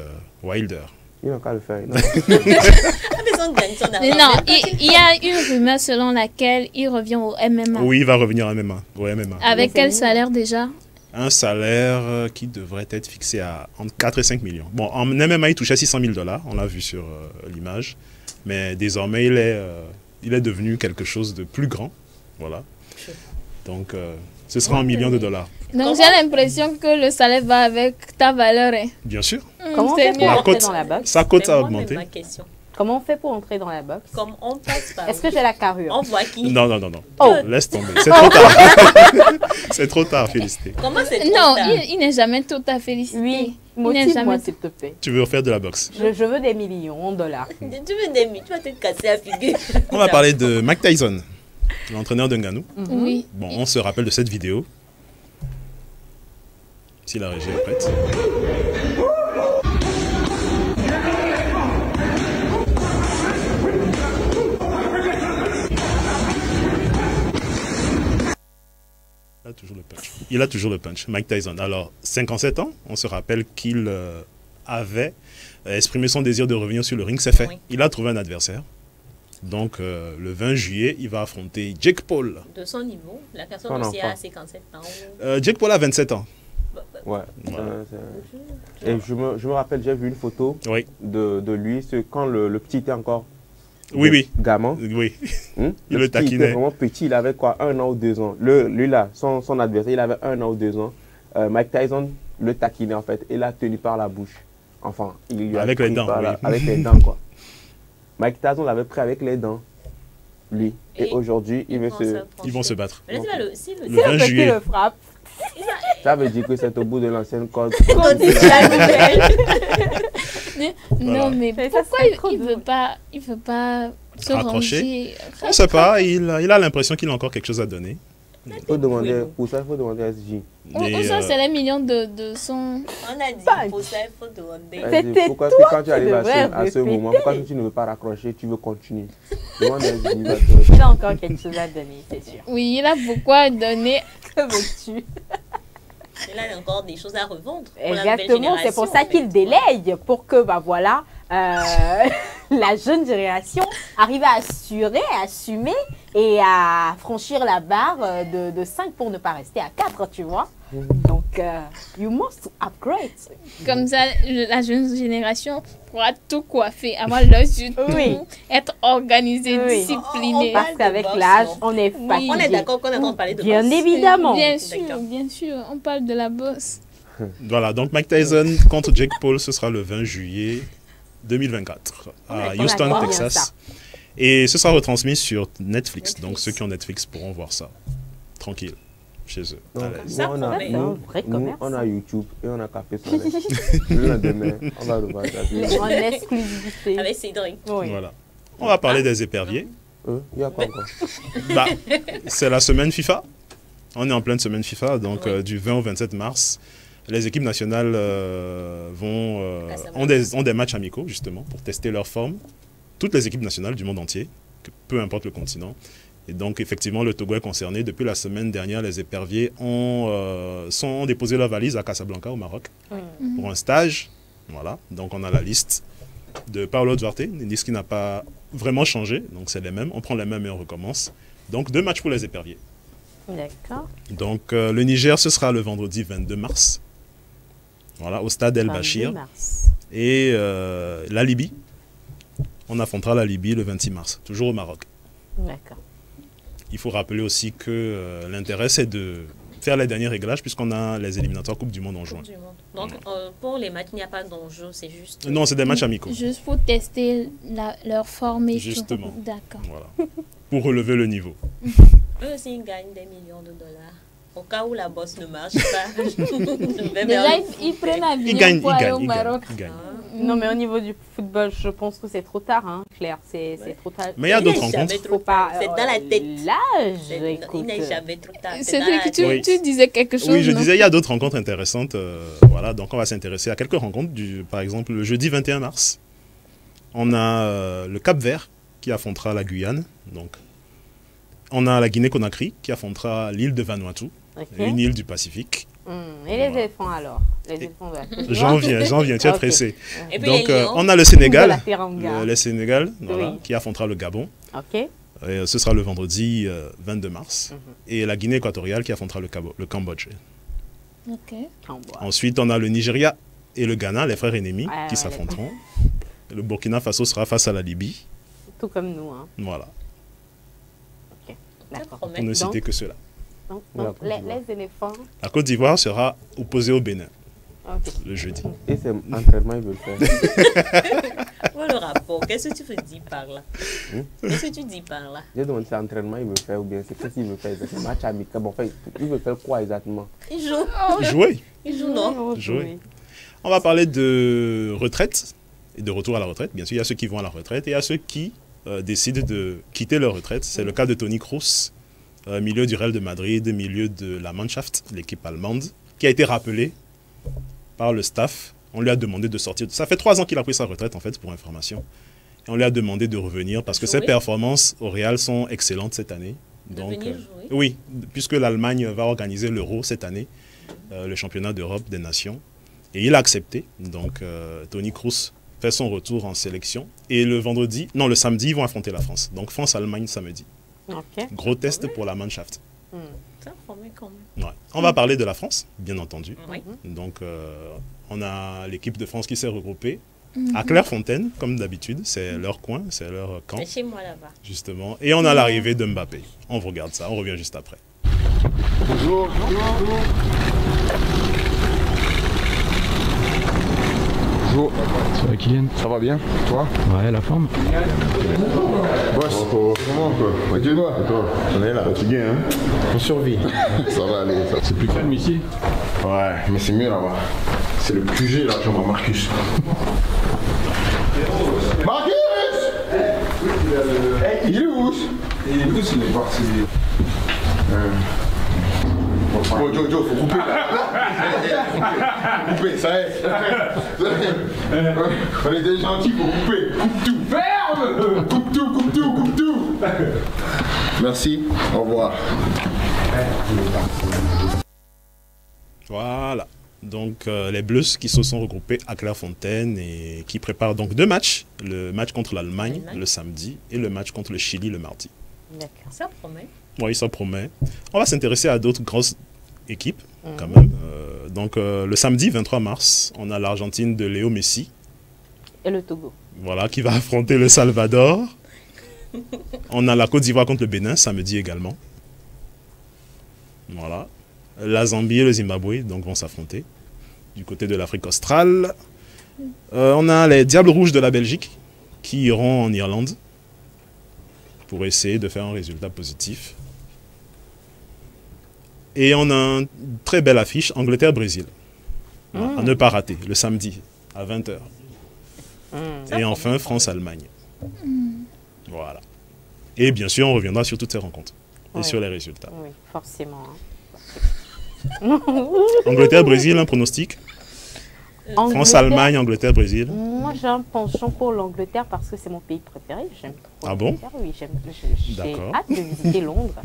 Wilder. Il n'a qu'à le faire. Non, il y a une rumeur selon laquelle il revient au MMA. Oui, il va revenir au MMA. Avec quel salaire déjà? Un salaire qui devrait être fixé à entre 4 et 5 millions. Bon, en MMA, il touchait 600 000 $, on l'a vu sur l'image. Mais désormais, il est devenu quelque chose de plus grand. Voilà. Donc, ce sera 1 million de $. Donc, j'ai l'impression que le salaire va avec ta valeur. Hein. Bien sûr. Comment on fait pour entrer dans la boxe? Sa cote a augmenté. Comment on fait pour entrer dans la boxe? Comme on passe par... Est-ce que j'ai la carrure? On voit qui? Non. Oh. Laisse tomber. C'est trop tard. C'est trop tard, Félicité. Comment c'est trop tard? Non, il n'est jamais tout à félicité. Oui, motive-moi s'il te plaît. Tu veux faire de la boxe? Je veux des millions de dollars. Tu veux des millions, tu vas te casser la figure. On va parler de Mike Tyson, l'entraîneur de Nganou. Oui. Bon, on se rappelle de cette vidéo. Si la régie est prête. Il a toujours le punch. Mike Tyson. Alors, 57 ans, on se rappelle qu'il avait exprimé son désir de revenir sur le ring. C'est fait. Oui. Il a trouvé un adversaire. Donc, le 20 juillet, il va affronter Jake Paul. De son niveau, la personne aussi a 57 ans. Jake Paul a 27 ans. Ouais. Et je me rappelle, j'ai vu une photo de lui, quand le petit était encore gamin. Oui. Il le taquinait. Il était vraiment petit, il avait quoi, 1 an ou 2 ans. Lui là, son adversaire, il avait 1 an ou 2 ans. Mike Tyson le taquinait en fait, et l'a tenu par la bouche. Enfin, il lui a avec les dents, avec les dents quoi. Mike Tyson l'avait pris avec les dents, lui. Et aujourd'hui, ils vont se battre. Mais là, si le 20 juillet. le frappe. Ça veut dire que c'est au bout de l'ancienne corde. Non, mais pourquoi il veut pas se ranger? On ne sait pas, il a l'impression qu'il a encore quelque chose à donner. Pour ça, il faut demander à SJ. Ça, c'est les millions de son... On a dit, pour ça, il faut demander. Pourquoi est-ce que quand tu arrives à ce moment, pourquoi tu ne veux pas raccrocher, tu veux continuer? Demande à SJ. Il a encore quelque chose à donner, c'est sûr. Oui, il a beaucoup à donner. Que veux-tu? Et là, il y a encore des choses à revendre. Exactement, c'est pour ça qu'il délaye, pour que, voilà, la jeune génération arrive à assumer et à franchir la barre de 5 pour ne pas rester à 4, tu vois. Donc, you must upgrade. Comme ça, la jeune génération pourra tout coiffer, avoir l'œil sur tout, être organisé, discipliné. Parce qu'avec l'âge, on est fatigué. On est d'accord qu'on est en train de parler de Bien évidemment. Bien sûr, on parle de la bosse. Voilà, donc Mike Tyson contre Jake Paul, ce sera le 20 juillet 2024 à Houston, Texas. Et ce sera retransmis sur Netflix. Donc ceux qui ont Netflix pourront voir ça tranquille chez eux. Donc, on a YouTube et on a Café Soleil. Le lendemain, on va revoir ça. En exclusivité. Avec Cédric. Voilà. On va parler des éperviers. Il y a quoi encore? C'est la semaine FIFA. On est en pleine semaine FIFA, donc du 20 au 27 mars. Les équipes nationales ont des matchs amicaux, justement, pour tester leur forme. Toutes les équipes nationales du monde entier, peu importe le continent. Et donc, effectivement, le Togo est concerné. Depuis la semaine dernière, les éperviers ont déposé leur valise à Casablanca, au Maroc, pour un stage. Voilà. Donc, on a la liste de Paulo Duarte, une liste qui n'a pas vraiment changé. Donc, c'est les mêmes. On prend les mêmes et on recommence. Donc, 2 matchs pour les éperviers. D'accord. Donc, le Niger, ce sera le vendredi 22 mars. Voilà, au stade El Bachir. Et la Libye, on affrontera la Libye le 26 mars, toujours au Maroc. D'accord. Il faut rappeler aussi que l'intérêt, c'est de faire les derniers réglages puisqu'on a les éliminatoires Coupe du Monde en juin. Donc, pour les matchs, il n'y a pas d'enjeu, c'est juste... Non, c'est des matchs amicaux. Juste pour tester leur forme et Justement. tout. D'accord. Voilà. Pour relever le niveau. Eux aussi, ils gagnent des millions de dollars. Au cas où la bosse ne marche pas. Déjà, ils prennent avion pour aller au Maroc. Non, mais au niveau du football, je pense que c'est trop tard, hein, Claire. C'est trop tard. Mais il y a d'autres rencontres. C'est dans la tête. L'âge, écoute. Il n'est jamais trop tard. C'est vrai que tu disais quelque chose. Oui, je non? disais, il y a d'autres rencontres intéressantes. Voilà, donc on va s'intéresser à quelques rencontres. Par exemple, le jeudi 21 mars, on a le Cap-Vert qui affrontera la Guyane. Donc, on a la Guinée-Conakry qui affrontera l'île de Vanuatu, une île du Pacifique. Et les éléphants alors, les éléphants de la Côte J'en viens, tu es pressé. Et puis donc, les lions on a le Sénégal, le Sénégal voilà, qui affrontera le Gabon. Et ce sera le vendredi 22 mars. Et la Guinée équatoriale qui affrontera le Cambodge. Ensuite, on a le Nigeria et le Ghana, les frères ennemis, qui s'affronteront. Le Burkina Faso sera face à la Libye. Tout comme nous. Hein. Voilà. D'accord. Pour ne citer que cela. Donc, les éléphants. La Côte d'Ivoire sera opposée au Bénin le jeudi. Et c'est entraînement, ils veulent faire. Où le rapport? Qu'est-ce que tu veux dire par là? Qu'est-ce que tu dis par là? Je demande si c'est entraînement, ils veulent faire ou bien c'est qu'est-ce qu'ils veulent faire? C'est match amical. Bon, ils veulent faire quoi exactement? Ils jouent. Jouer. Ils jouent, non? Jouer. On va parler de retraite et de retour à la retraite. Bien sûr, il y a ceux qui vont à la retraite et il y a ceux qui décident de quitter leur retraite. C'est le cas de Toni Kroos, milieu du Real de Madrid, milieu de la Mannschaft, l'équipe allemande, qui a été rappelé par le staff. On lui a demandé de sortir. Ça fait 3 ans qu'il a pris sa retraite, en fait, pour information. Et on lui a demandé de revenir parce que ses performances au Real sont excellentes cette année. Donc, oui, puisque l'Allemagne va organiser l'Euro cette année, le championnat d'Europe des nations. Et il a accepté. Donc, Toni Kroos fait son retour en sélection. Et le samedi, ils vont affronter la France. Donc, France-Allemagne samedi. Gros test pour la Mannschaft. Ça promet quand même. Ouais. On va parler de la France, bien entendu. Donc, on a l'équipe de France qui s'est regroupée à Clairefontaine, comme d'habitude. C'est leur coin, c'est leur camp. C'est chez moi là-bas. Justement. Et on a l'arrivée de Mbappé. On vous regarde ça, on revient juste après. Bonjour. Bonjour. Ça va Kylian? Ça va bien? Toi? Ouais, la forme. Boss, comment quoi? Dis-moi. On est là, fatigué hein? On survit. Ça va aller. C'est plus calme ici? Ouais, mais c'est mieux là-bas. C'est le QG là, Jean Marcus. Marcus! Il est où? Il est parti. Bon, Joe, faut couper là. Couper, ça y est. On était gentils, faut couper. Coupe tout. Ferme! Coupe tout. Merci, au revoir. Voilà. Donc, les Bleus qui se sont regroupés à Clairefontaine et qui préparent donc 2 matchs. Le match contre l'Allemagne le samedi et le match contre le Chili le mardi. D'accord. Ça promet. Oui, ça promet. On va s'intéresser à d'autres grosses équipes, quand même. Donc, le samedi 23 mars, on a l'Argentine de Léo Messi. Et le Togo. Voilà, qui va affronter le Salvador. On a la Côte d'Ivoire contre le Bénin, samedi également. Voilà. La Zambie et le Zimbabwe donc, vont s'affronter. Du côté de l'Afrique australe, on a les Diables Rouges de la Belgique qui iront en Irlande pour essayer de faire un résultat positif. Et on a une très belle affiche, Angleterre-Brésil. À ne pas rater, le samedi, à 20h. Et enfin, France-Allemagne. Voilà. Et bien sûr, on reviendra sur toutes ces rencontres et sur les résultats. Oui, forcément. Angleterre-Brésil, un pronostic? France-Allemagne, Angleterre-Brésil. Moi, j'ai un penchant pour l'Angleterre parce que c'est mon pays préféré. J'aime trop l'Angleterre. Oui, j'ai hâte de visiter Londres.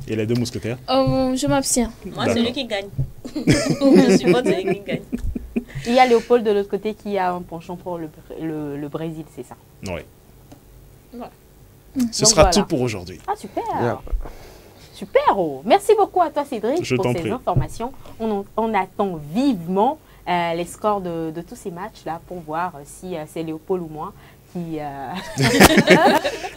Et les deux mousquetaires? Je m'abstiens. Moi, c'est lui qui gagne. Je supporte celui qui gagne. Il y a Léopold de l'autre côté qui a un penchant pour le Brésil, c'est ça? Oui. Voilà. Ce sera tout pour aujourd'hui. Ah, super. Super. Oh. Merci beaucoup à toi, Cédric, pour ces informations. On attend vivement les scores de tous ces matchs-là pour voir si c'est Léopold ou moi qui...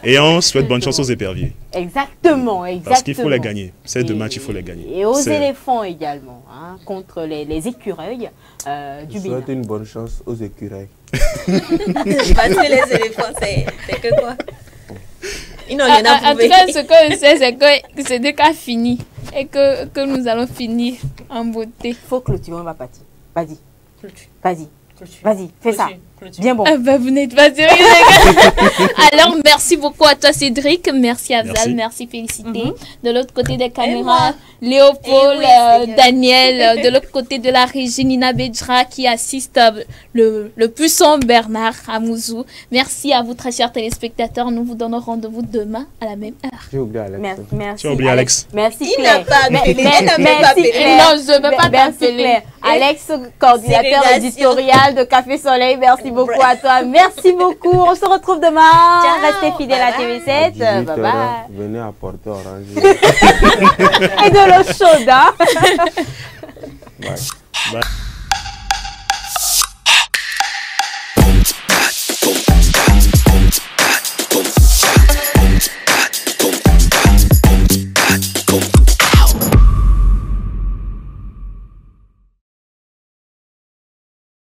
Et on souhaite bonne chance aux éperviers. Exactement. Parce qu'il faut les gagner. Ces deux matchs, il faut les gagner. Et aux éléphants également, hein, contre les écureuils du Bénin. Je souhaite une bonne chance aux écureuils. Parce que les éléphants, c'est que quoi? En tout cas, ce que je sais, c'est que c'est des cas finis et que nous allons finir en beauté. Faut clôturer, on va partir. Vas-y. Vas-y, fais ça. Bien bon. Vous n'êtes pas sérieux, les gars. Alors, merci beaucoup à toi, Cédric. Merci à Zal, merci Félicité. De l'autre côté des caméras, Léopold, Daniel. De l'autre côté de la régie, Nina Bedra qui assiste le puissant Bernard Amouzou. Merci à vous, très chers téléspectateurs. Nous vous donnons rendez-vous demain à la même heure. J'ai oublié Alex. Merci. Tu as oublié Alex. Merci Il n'a pas appelé. Non, je ne veux pas t'appeler. Alex, coordinateur éditorial de Café Soleil, merci beaucoup à toi. Merci beaucoup. On se retrouve demain. Ciao, restez fidèles à TV7. Bye bye. Venez apporter orange. Et de l'eau chaude. Hein? Bye.